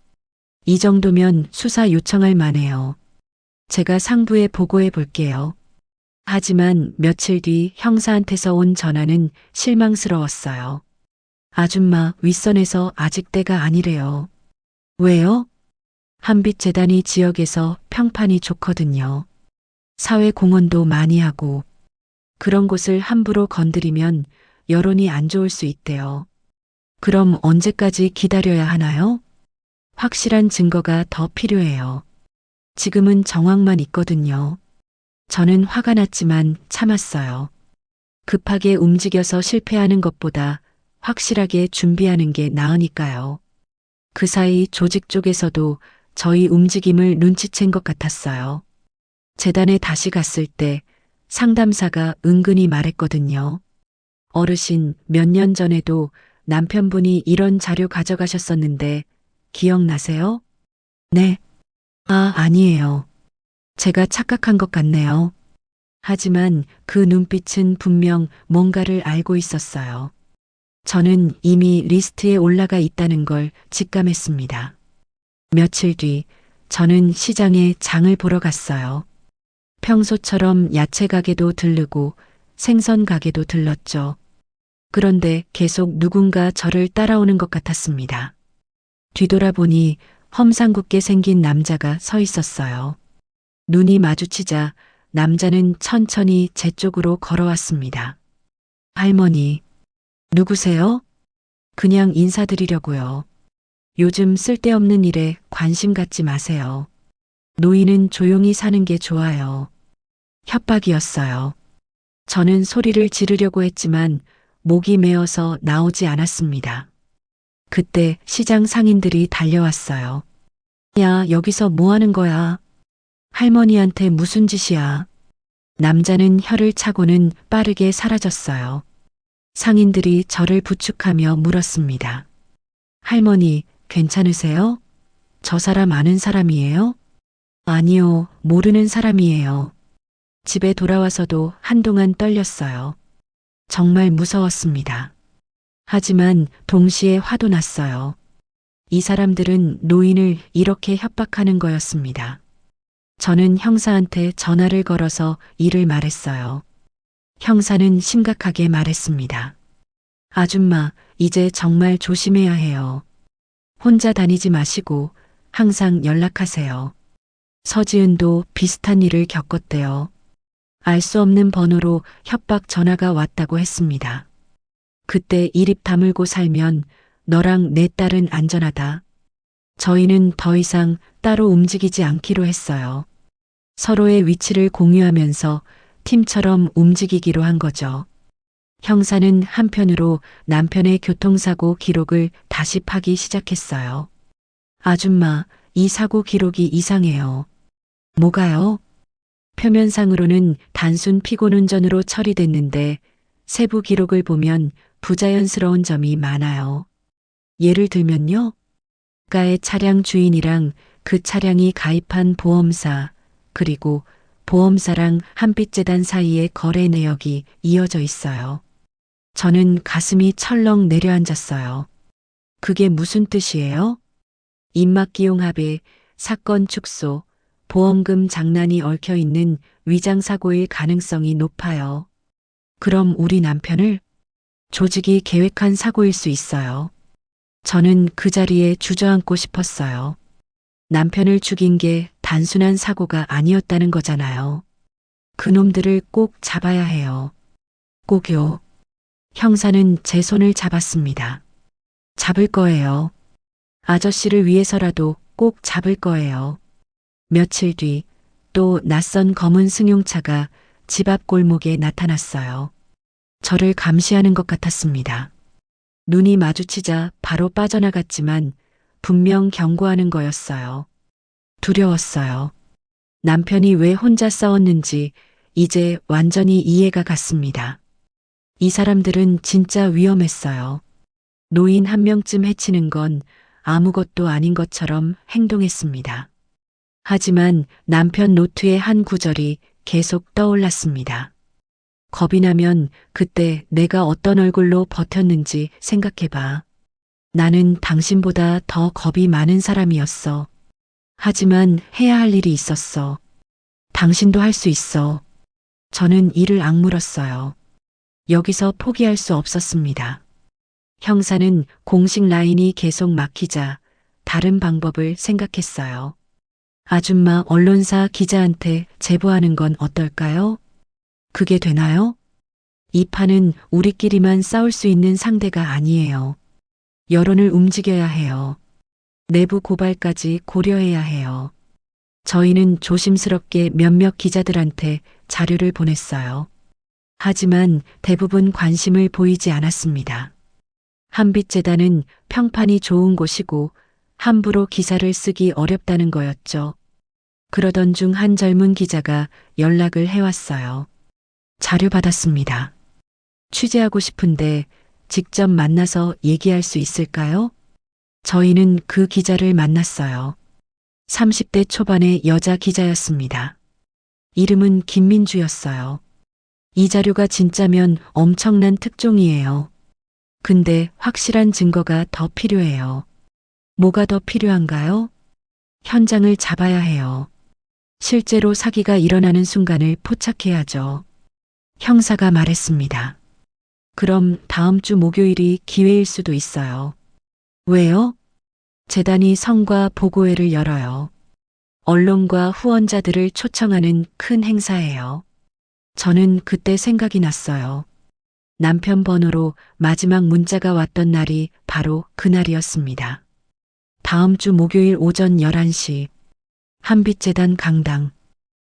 이 정도면 수사 요청할 만해요. 제가 상부에 보고해 볼게요. 하지만 며칠 뒤 형사한테서 온 전화는 실망스러웠어요. 아줌마, 윗선에서 아직 때가 아니래요. 왜요? 한빛재단이 지역에서 평판이 좋거든요. 사회 공헌도 많이 하고 그런 곳을 함부로 건드리면 여론이 안 좋을 수 있대요. 그럼 언제까지 기다려야 하나요? 확실한 증거가 더 필요해요. 지금은 정황만 있거든요. 저는 화가 났지만 참았어요. 급하게 움직여서 실패하는 것보다 확실하게 준비하는 게 나으니까요. 그 사이 조직 쪽에서도 저희 움직임을 눈치챈 것 같았어요. 재단에 다시 갔을 때 상담사가 은근히 말했거든요. 어르신, 몇 년 전에도 남편분이 이런 자료 가져가셨었는데 기억나세요? 네. 아, 아니에요. 제가 착각한 것 같네요. 하지만 그 눈빛은 분명 뭔가를 알고 있었어요. 저는 이미 리스트에 올라가 있다는 걸 직감했습니다. 며칠 뒤 저는 시장에 장을 보러 갔어요. 평소처럼 야채 가게도 들르고 생선 가게도 들렀죠. 그런데 계속 누군가 저를 따라오는 것 같았습니다. 뒤돌아보니 험상궂게 생긴 남자가 서 있었어요. 눈이 마주치자 남자는 천천히 제 쪽으로 걸어왔습니다. 할머니, 누구세요? 그냥 인사드리려고요. 요즘 쓸데없는 일에 관심 갖지 마세요. 노인은 조용히 사는 게 좋아요. 협박이었어요. 저는 소리를 지르려고 했지만 목이 메어서 나오지 않았습니다. 그때 시장 상인들이 달려왔어요. 야, 여기서 뭐 하는 거야? 할머니한테 무슨 짓이야? 남자는 혀를 차고는 빠르게 사라졌어요. 상인들이 저를 부축하며 물었습니다. 할머니, 괜찮으세요? 저 사람 아는 사람이에요? 아니요, 모르는 사람이에요. 집에 돌아와서도 한동안 떨렸어요. 정말 무서웠습니다. 하지만 동시에 화도 났어요. 이 사람들은 노인을 이렇게 협박하는 거였습니다. 저는 형사한테 전화를 걸어서 일을 말했어요. 형사는 심각하게 말했습니다. 아줌마, 이제 정말 조심해야 해요. 혼자 다니지 마시고 항상 연락하세요. 서지은도 비슷한 일을 겪었대요. 알 수 없는 번호로 협박 전화가 왔다고 했습니다. 그때 이립 다물고 살면 너랑 내 딸은 안전하다. 저희는 더 이상 따로 움직이지 않기로 했어요. 서로의 위치를 공유하면서 팀처럼 움직이기로 한 거죠. 형사는 한편으로 남편의 교통사고 기록을 다시 파기 시작했어요. 아줌마, 이 사고 기록이 이상해요. 뭐가요? 표면상으로는 단순 피곤운전으로 처리됐는데 세부 기록을 보면 부자연스러운 점이 많아요. 예를 들면요. 가의 차량 주인이랑 그 차량이 가입한 보험사, 그리고 보험사랑 한빛재단 사이의 거래 내역이 이어져 있어요. 저는 가슴이 철렁 내려앉았어요. 그게 무슨 뜻이에요? 입막기용합의 사건 축소, 보험금 장난이 얽혀 있는 위장사고일 가능성이 높아요. 그럼 우리 남편을 조직이 계획한 사고일 수 있어요. 저는 그 자리에 주저앉고 싶었어요. 남편을 죽인 게 단순한 사고가 아니었다는 거잖아요. 그놈들을 꼭 잡아야 해요. 꼭요. 형사는 제 손을 잡았습니다. 잡을 거예요. 아저씨를 위해서라도 꼭 잡을 거예요. 며칠 뒤 또 낯선 검은 승용차가 집 앞 골목에 나타났어요. 저를 감시하는 것 같았습니다. 눈이 마주치자 바로 빠져나갔지만 분명 경고하는 거였어요. 두려웠어요. 남편이 왜 혼자 싸웠는지 이제 완전히 이해가 갔습니다. 이 사람들은 진짜 위험했어요. 노인 한 명쯤 해치는 건 아무것도 아닌 것처럼 행동했습니다. 하지만 남편 노트의 한 구절이 계속 떠올랐습니다. 겁이 나면 그때 내가 어떤 얼굴로 버텼는지 생각해봐. 나는 당신보다 더 겁이 많은 사람이었어. 하지만 해야 할 일이 있었어. 당신도 할 수 있어. 저는 이를 악물었어요. 여기서 포기할 수 없었습니다. 형사는 공식 라인이 계속 막히자 다른 방법을 생각했어요. 아줌마 언론사 기자한테 제보하는 건 어떨까요? 그게 되나요? 이 판은 우리끼리만 싸울 수 있는 상대가 아니에요. 여론을 움직여야 해요. 내부 고발까지 고려해야 해요. 저희는 조심스럽게 몇몇 기자들한테 자료를 보냈어요. 하지만 대부분 관심을 보이지 않았습니다. 한빛재단은 평판이 좋은 곳이고 함부로 기사를 쓰기 어렵다는 거였죠. 그러던 중 한 젊은 기자가 연락을 해왔어요. 자료 받았습니다. 취재하고 싶은데 직접 만나서 얘기할 수 있을까요? 저희는 그 기자를 만났어요. 30대 초반의 여자 기자였습니다. 이름은 김민주였어요. 이 자료가 진짜면 엄청난 특종이에요. 근데 확실한 증거가 더 필요해요. 뭐가 더 필요한가요? 현장을 잡아야 해요. 실제로 사기가 일어나는 순간을 포착해야죠. 형사가 말했습니다. 그럼 다음 주 목요일이 기회일 수도 있어요. 왜요? 재단이 성과 보고회를 열어요. 언론과 후원자들을 초청하는 큰 행사예요. 저는 그때 생각이 났어요. 남편 번호로 마지막 문자가 왔던 날이 바로 그날이었습니다. 다음 주 목요일 오전 11시 한빛재단 강당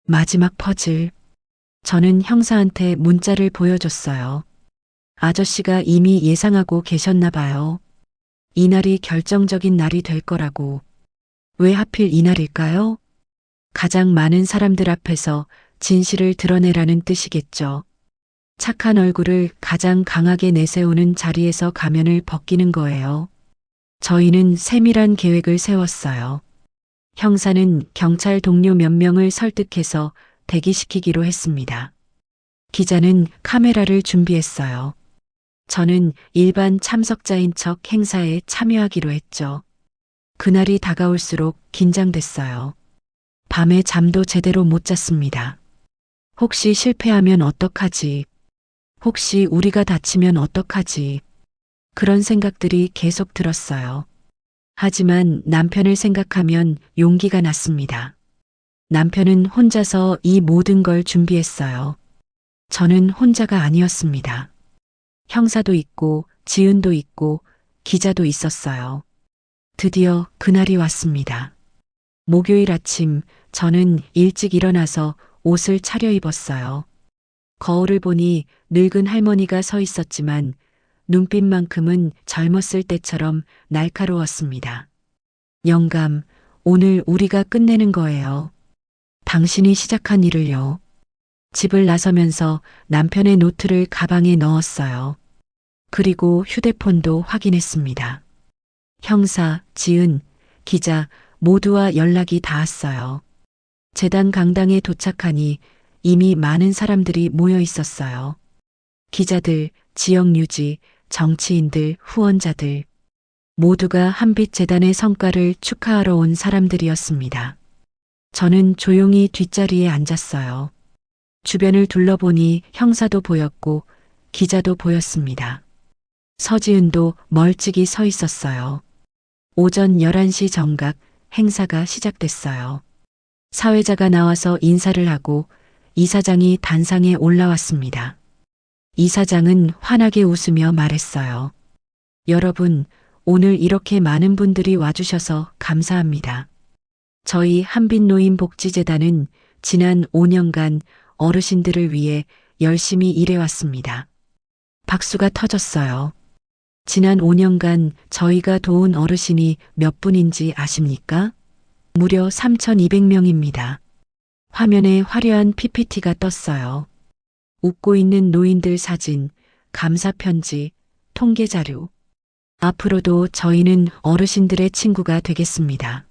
마지막 퍼즐. 저는 형사한테 문자를 보여줬어요. 아저씨가 이미 예상하고 계셨나 봐요. 이날이 결정적인 날이 될 거라고. 왜 하필 이날일까요? 가장 많은 사람들 앞에서 진실을 드러내라는 뜻이겠죠. 착한 얼굴을 가장 강하게 내세우는 자리에서 가면을 벗기는 거예요. 저희는 세밀한 계획을 세웠어요. 형사는 경찰 동료 몇 명을 설득해서 대기시키기로 했습니다. 기자는 카메라를 준비했어요. 저는 일반 참석자인 척 행사에 참여하기로 했죠. 그날이 다가올수록 긴장됐어요. 밤에 잠도 제대로 못 잤습니다. 혹시 실패하면 어떡하지? 혹시 우리가 다치면 어떡하지? 그런 생각들이 계속 들었어요. 하지만 남편을 생각하면 용기가 났습니다. 남편은 혼자서 이 모든 걸 준비했어요. 저는 혼자가 아니었습니다. 형사도 있고 지은도 있고 기자도 있었어요. 드디어 그날이 왔습니다. 목요일 아침 저는 일찍 일어나서 옷을 차려입었어요. 거울을 보니 늙은 할머니가 서 있었지만 눈빛만큼은 젊었을 때처럼 날카로웠습니다. 영감, 오늘 우리가 끝내는 거예요. 당신이 시작한 일을요. 집을 나서면서 남편의 노트를 가방에 넣었어요. 그리고 휴대폰도 확인했습니다. 형사, 지은, 기자 모두와 연락이 닿았어요. 재단 강당에 도착하니 이미 많은 사람들이 모여 있었어요. 기자들, 지역 유지, 정치인들, 후원자들 모두가 한빛재단의 성과를 축하하러 온 사람들이었습니다. 저는 조용히 뒷자리에 앉았어요. 주변을 둘러보니 형사도 보였고 기자도 보였습니다. 서지은도 멀찍이 서 있었어요. 오전 11시 정각 행사가 시작됐어요. 사회자가 나와서 인사를 하고 이사장이 단상에 올라왔습니다. 이사장은 환하게 웃으며 말했어요. 여러분, 오늘 이렇게 많은 분들이 와주셔서 감사합니다. 저희 한빛노인복지재단은 지난 5년간 어르신들을 위해 열심히 일해왔습니다. 박수가 터졌어요. 지난 5년간 저희가 도운 어르신이 몇 분인지 아십니까? 무려 3,200명입니다. 화면에 화려한 PPT가 떴어요. 웃고 있는 노인들 사진, 감사 편지, 통계 자료. 앞으로도 저희는 어르신들의 친구가 되겠습니다.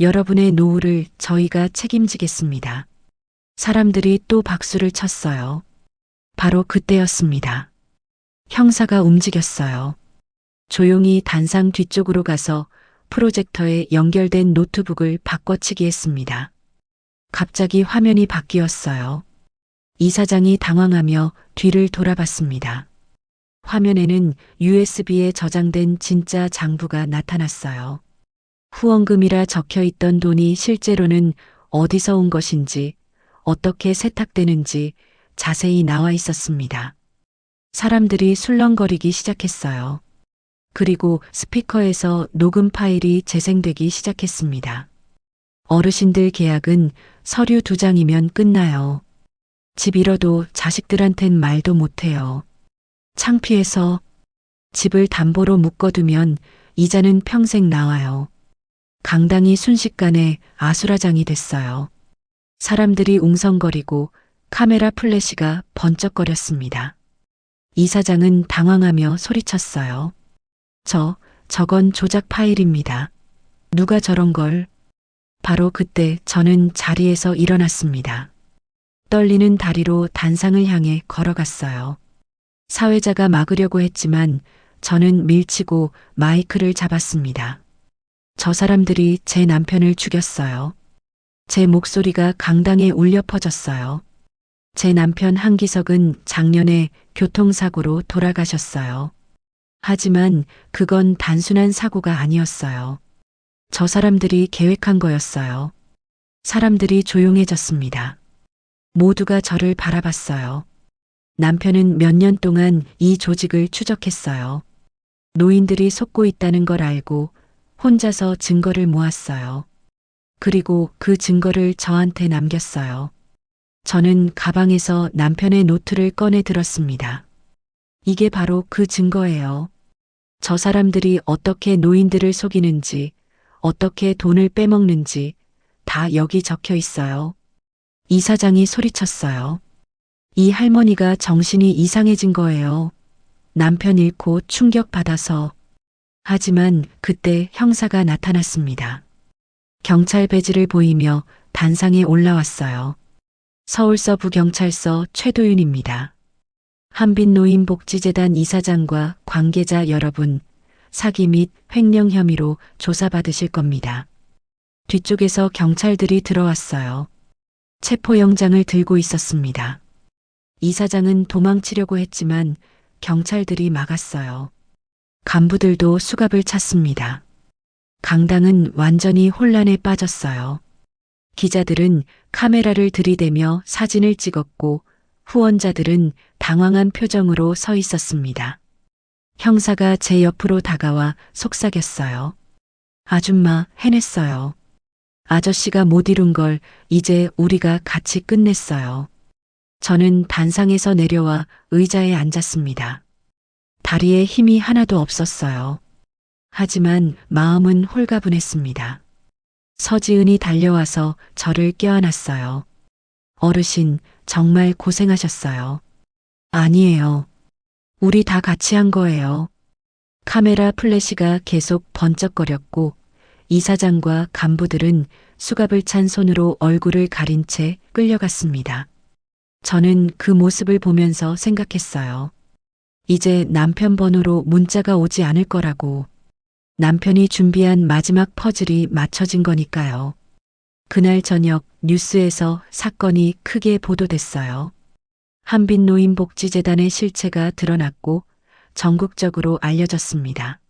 여러분의 노후를 저희가 책임지겠습니다. 사람들이 또 박수를 쳤어요. 바로 그때였습니다. 형사가 움직였어요. 조용히 단상 뒤쪽으로 가서 프로젝터에 연결된 노트북을 바꿔치기 했습니다. 갑자기 화면이 바뀌었어요. 이사장이 당황하며 뒤를 돌아봤습니다. 화면에는 USB에 저장된 진짜 장부가 나타났어요. 후원금이라 적혀 있던 돈이 실제로는 어디서 온 것인지, 어떻게 세탁되는지 자세히 나와 있었습니다. 사람들이 술렁거리기 시작했어요. 그리고 스피커에서 녹음 파일이 재생되기 시작했습니다. 어르신들 계약은 서류 2장이면 끝나요. 집 잃어도 자식들한텐 말도 못해요. 창피해서 집을 담보로 묶어두면 이자는 평생 나와요. 강당이 순식간에 아수라장이 됐어요. 사람들이 웅성거리고 카메라 플래시가 번쩍거렸습니다. 이사장은 당황하며 소리쳤어요. 저건 조작 파일입니다. 누가 저런 걸? 바로 그때 저는 자리에서 일어났습니다. 떨리는 다리로 단상을 향해 걸어갔어요. 사회자가 막으려고 했지만 저는 밀치고 마이크를 잡았습니다. 저 사람들이 제 남편을 죽였어요. 제 목소리가 강당에 울려 퍼졌어요. 제 남편 한기석은 작년에 교통사고로 돌아가셨어요. 하지만 그건 단순한 사고가 아니었어요. 저 사람들이 계획한 거였어요. 사람들이 조용해졌습니다. 모두가 저를 바라봤어요. 남편은 몇 년 동안 이 조직을 추적했어요. 노인들이 속고 있다는 걸 알고 혼자서 증거를 모았어요. 그리고 그 증거를 저한테 남겼어요. 저는 가방에서 남편의 노트를 꺼내 들었습니다. 이게 바로 그 증거예요. 저 사람들이 어떻게 노인들을 속이는지, 어떻게 돈을 빼먹는지 다 여기 적혀 있어요. 이사장이 소리쳤어요. 이 할머니가 정신이 이상해진 거예요. 남편 잃고 충격받아서. 하지만 그때 형사가 나타났습니다. 경찰 배지를 보이며 단상에 올라왔어요. 서울서부경찰서 최도윤입니다. 한빛노인복지재단 이사장과 관계자 여러분, 사기 및 횡령 혐의로 조사받으실 겁니다. 뒤쪽에서 경찰들이 들어왔어요. 체포영장을 들고 있었습니다. 이사장은 도망치려고 했지만 경찰들이 막았어요. 간부들도 수갑을 찼습니다. 강당은 완전히 혼란에 빠졌어요. 기자들은 카메라를 들이대며 사진을 찍었고 후원자들은 당황한 표정으로 서 있었습니다. 형사가 제 옆으로 다가와 속삭였어요. 아줌마, 해냈어요. 아저씨가 못 이룬 걸 이제 우리가 같이 끝냈어요. 저는 단상에서 내려와 의자에 앉았습니다. 다리에 힘이 하나도 없었어요. 하지만 마음은 홀가분했습니다. 서지은이 달려와서 저를 껴안았어요. 어르신, 정말 고생하셨어요. 아니에요. 우리 다 같이 한 거예요. 카메라 플래시가 계속 번쩍거렸고 이사장과 간부들은 수갑을 찬 손으로 얼굴을 가린 채 끌려갔습니다. 저는 그 모습을 보면서 생각했어요. 이제 남편 번호로 문자가 오지 않을 거라고. 남편이 준비한 마지막 퍼즐이 맞춰진 거니까요. 그날 저녁 뉴스에서 사건이 크게 보도됐어요. 한빛노인복지재단의 실체가 드러났고 전국적으로 알려졌습니다.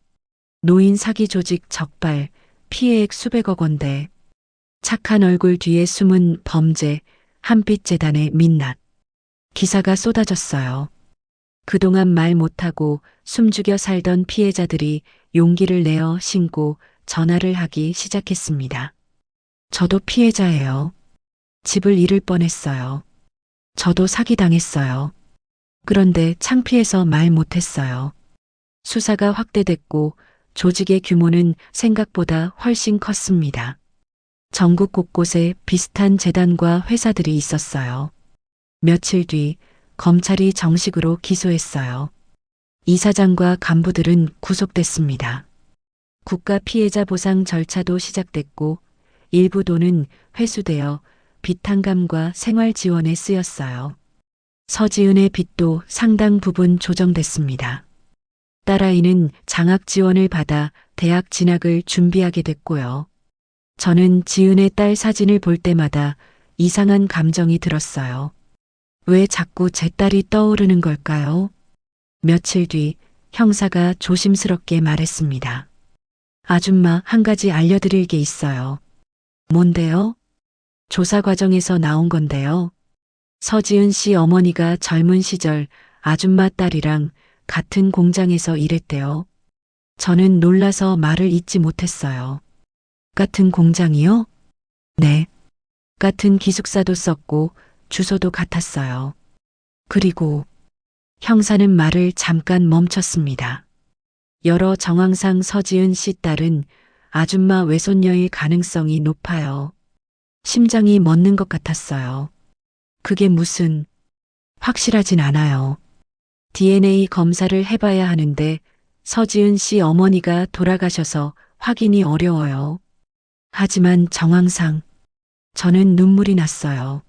노인 사기 조직 적발, 피해액 수백억 원대, 착한 얼굴 뒤에 숨은 범죄, 한빛재단의 민낯. 기사가 쏟아졌어요. 그동안 말 못하고 숨죽여 살던 피해자들이 용기를 내어 신고 전화를 하기 시작했습니다. 저도 피해자예요. 집을 잃을 뻔했어요. 저도 사기당했어요. 그런데 창피해서 말 못했어요. 수사가 확대됐고 조직의 규모는 생각보다 훨씬 컸습니다. 전국 곳곳에 비슷한 재단과 회사들이 있었어요. 며칠 뒤 검찰이 정식으로 기소했어요. 이사장과 간부들은 구속됐습니다. 국가 피해자 보상 절차도 시작됐고 일부 돈은 회수되어 비탄감과 생활 지원에 쓰였어요. 서지은의 빚도 상당 부분 조정됐습니다. 딸아이는 장학 지원을 받아 대학 진학을 준비하게 됐고요. 저는 지은의 딸 사진을 볼 때마다 이상한 감정이 들었어요. 왜 자꾸 제 딸이 떠오르는 걸까요? 며칠 뒤 형사가 조심스럽게 말했습니다. 아줌마, 한 가지 알려드릴 게 있어요. 뭔데요? 조사 과정에서 나온 건데요. 서지은 씨 어머니가 젊은 시절 아줌마 딸이랑 같은 공장에서 일했대요. 저는 놀라서 말을 잇지 못했어요. 같은 공장이요? 네. 같은 기숙사도 썼고 주소도 같았어요. 그리고 형사는 말을 잠깐 멈췄습니다. 여러 정황상 서지은 씨 딸은 아줌마 외손녀일 가능성이 높아요. 심장이 멎는 것 같았어요. 그게 무슨 확실하진 않아요. DNA 검사를 해봐야 하는데 서지은 씨 어머니가 돌아가셔서 확인이 어려워요. 하지만 정황상 저는 눈물이 났어요.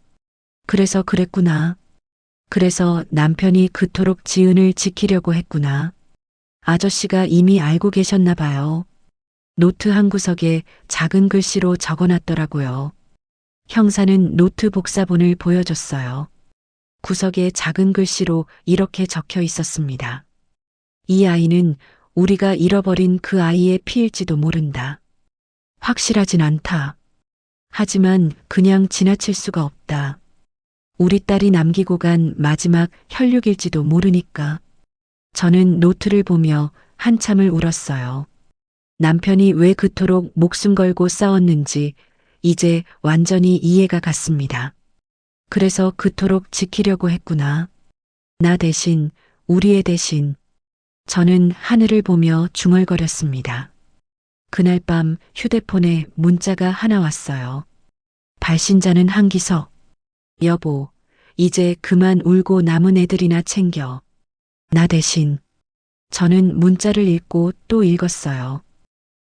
그래서 그랬구나. 그래서 남편이 그토록 지은을 지키려고 했구나. 아저씨가 이미 알고 계셨나 봐요. 노트 한 구석에 작은 글씨로 적어놨더라고요. 형사는 노트 복사본을 보여줬어요. 구석에 작은 글씨로 이렇게 적혀 있었습니다. 이 아이는 우리가 잃어버린 그 아이의 피일지도 모른다. 확실하진 않다. 하지만 그냥 지나칠 수가 없다. 우리 딸이 남기고 간 마지막 혈육일지도 모르니까. 저는 노트를 보며 한참을 울었어요. 남편이 왜 그토록 목숨 걸고 싸웠는지 이제 완전히 이해가 갔습니다. 그래서 그토록 지키려고 했구나. 나 대신, 우리의 대신. 저는 하늘을 보며 중얼거렸습니다. 그날 밤 휴대폰에 문자가 하나 왔어요. 발신자는 한기석. 여보, 이제 그만 울고 남은 애들이나 챙겨. 나 대신. 저는 문자를 읽고 또 읽었어요.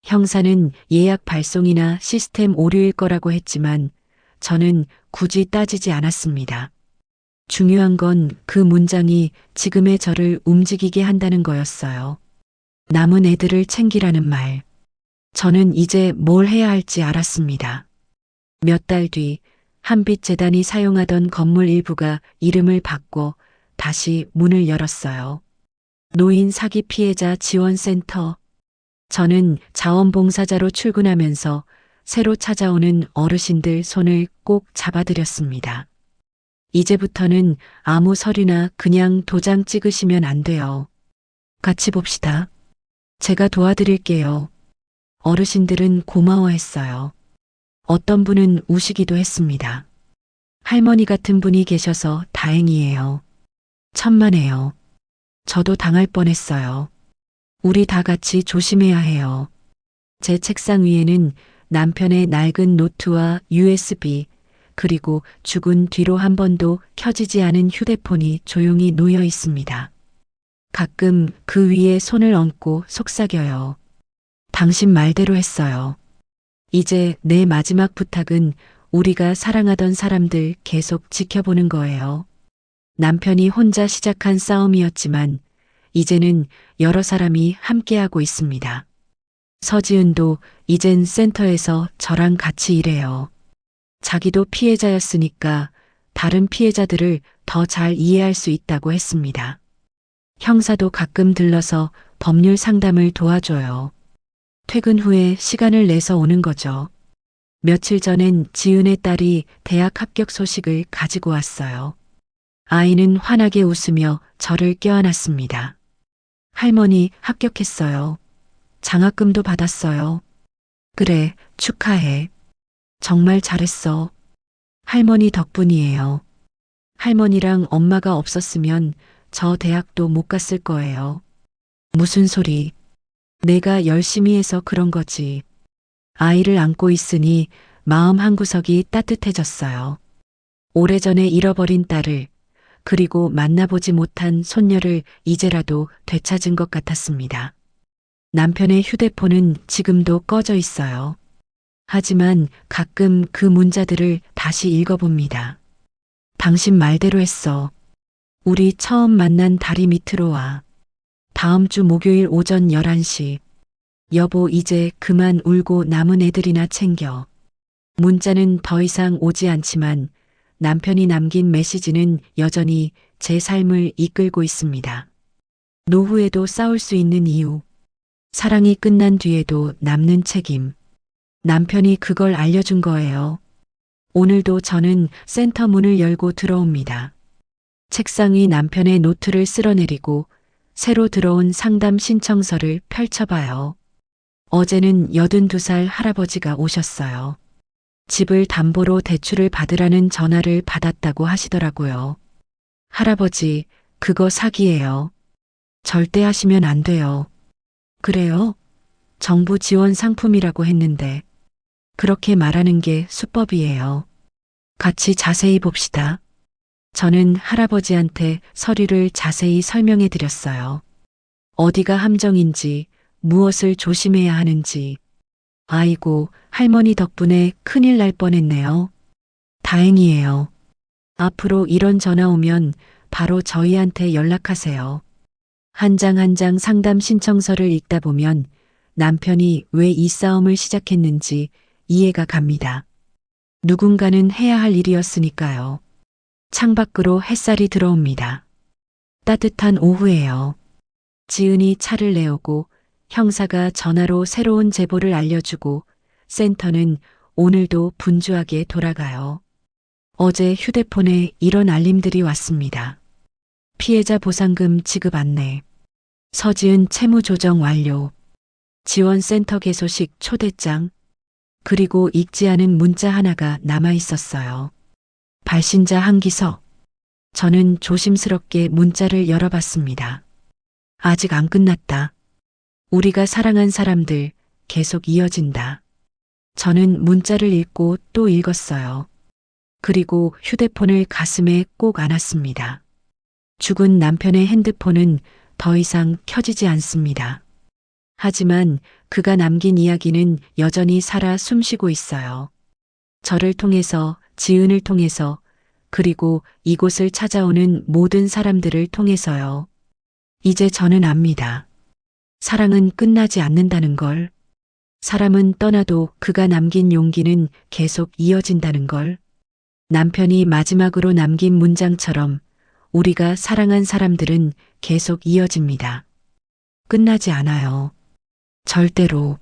형사는 예약 발송이나 시스템 오류일 거라고 했지만 저는 굳이 따지지 않았습니다. 중요한 건 그 문장이 지금의 저를 움직이게 한다는 거였어요. 남은 애들을 챙기라는 말. 저는 이제 뭘 해야 할지 알았습니다. 몇 달 뒤 한빛재단이 사용하던 건물 일부가 이름을 바꿔 다시 문을 열었어요. 노인 사기 피해자 지원센터. 저는 자원봉사자로 출근하면서 새로 찾아오는 어르신들 손을 꼭 잡아드렸습니다. 이제부터는 아무 서류나 그냥 도장 찍으시면 안 돼요. 같이 봅시다. 제가 도와드릴게요. 어르신들은 고마워했어요. 어떤 분은 우시기도 했습니다. 할머니 같은 분이 계셔서 다행이에요. 천만에요. 저도 당할 뻔했어요. 우리 다 같이 조심해야 해요. 제 책상 위에는 남편의 낡은 노트와 USB, 그리고 죽은 뒤로 한 번도 켜지지 않은 휴대폰이 조용히 놓여 있습니다. 가끔 그 위에 손을 얹고 속삭여요. 당신 말대로 했어요. 이제 내 마지막 부탁은 우리가 사랑하던 사람들 계속 지켜보는 거예요. 남편이 혼자 시작한 싸움이었지만 이제는 여러 사람이 함께하고 있습니다. 서지은도 이젠 센터에서 저랑 같이 일해요. 자기도 피해자였으니까 다른 피해자들을 더 잘 이해할 수 있다고 했습니다. 형사도 가끔 들러서 법률 상담을 도와줘요. 퇴근 후에 시간을 내서 오는 거죠. 며칠 전엔 지은의 딸이 대학 합격 소식을 가지고 왔어요. 아이는 환하게 웃으며 저를 껴안았습니다. 할머니 합격했어요. 장학금도 받았어요. 그래, 축하해. 정말 잘했어. 할머니 덕분이에요. 할머니랑 엄마가 없었으면 저 대학도 못 갔을 거예요. 무슨 소리. 내가 열심히 해서 그런 거지. 아이를 안고 있으니 마음 한구석이 따뜻해졌어요. 오래전에 잃어버린 딸을, 그리고 만나보지 못한 손녀를 이제라도 되찾은 것 같았습니다. 남편의 휴대폰은 지금도 꺼져 있어요. 하지만 가끔 그 문자들을 다시 읽어봅니다. 당신 말대로 했어. 우리 처음 만난 다리 밑으로 와. 다음 주 목요일 오전 11시. 여보 이제 그만 울고 남은 애들이나 챙겨. 문자는 더 이상 오지 않지만 남편이 남긴 메시지는 여전히 제 삶을 이끌고 있습니다. 노후에도 싸울 수 있는 이유. 사랑이 끝난 뒤에도 남는 책임. 남편이 그걸 알려준 거예요. 오늘도 저는 센터 문을 열고 들어옵니다. 책상 위 남편의 노트를 쓸어내리고 새로 들어온 상담 신청서를 펼쳐봐요. 어제는 82살 할아버지가 오셨어요. 집을 담보로 대출을 받으라는 전화를 받았다고 하시더라고요. 할아버지, 그거 사기예요. 절대 하시면 안 돼요. 그래요? 정부 지원 상품이라고 했는데 그렇게 말하는 게 수법이에요. 같이 자세히 봅시다. 저는 할아버지한테 서류를 자세히 설명해 드렸어요. 어디가 함정인지, 무엇을 조심해야 하는지. 아이고, 할머니 덕분에 큰일 날 뻔했네요. 다행이에요. 앞으로 이런 전화 오면 바로 저희한테 연락하세요. 한 장 한 장 상담 신청서를 읽다 보면 남편이 왜 이 싸움을 시작했는지 이해가 갑니다. 누군가는 해야 할 일이었으니까요. 창밖으로 햇살이 들어옵니다. 따뜻한 오후예요. 지은이 차를 내오고 형사가 전화로 새로운 제보를 알려주고 센터는 오늘도 분주하게 돌아가요. 어제 휴대폰에 이런 알림들이 왔습니다. 피해자 보상금 지급 안내. 서지은 채무 조정 완료. 지원센터 개소식 초대장. 그리고 읽지 않은 문자 하나가 남아 있었어요. 발신자 한기석. 저는 조심스럽게 문자를 열어봤습니다. 아직 안 끝났다. 우리가 사랑한 사람들 계속 이어진다. 저는 문자를 읽고 또 읽었어요. 그리고 휴대폰을 가슴에 꼭 안았습니다. 죽은 남편의 핸드폰은 더 이상 켜지지 않습니다. 하지만 그가 남긴 이야기는 여전히 살아 숨쉬고 있어요. 저를 통해서, 지은을 통해서, 그리고 이곳을 찾아오는 모든 사람들을 통해서요. 이제 저는 압니다. 사랑은 끝나지 않는다는 걸. 사람은 떠나도 그가 남긴 용기는 계속 이어진다는 걸. 남편이 마지막으로 남긴 문장처럼 우리가 사랑한 사람들은 계속 이어집니다. 끝나지 않아요. 절대로.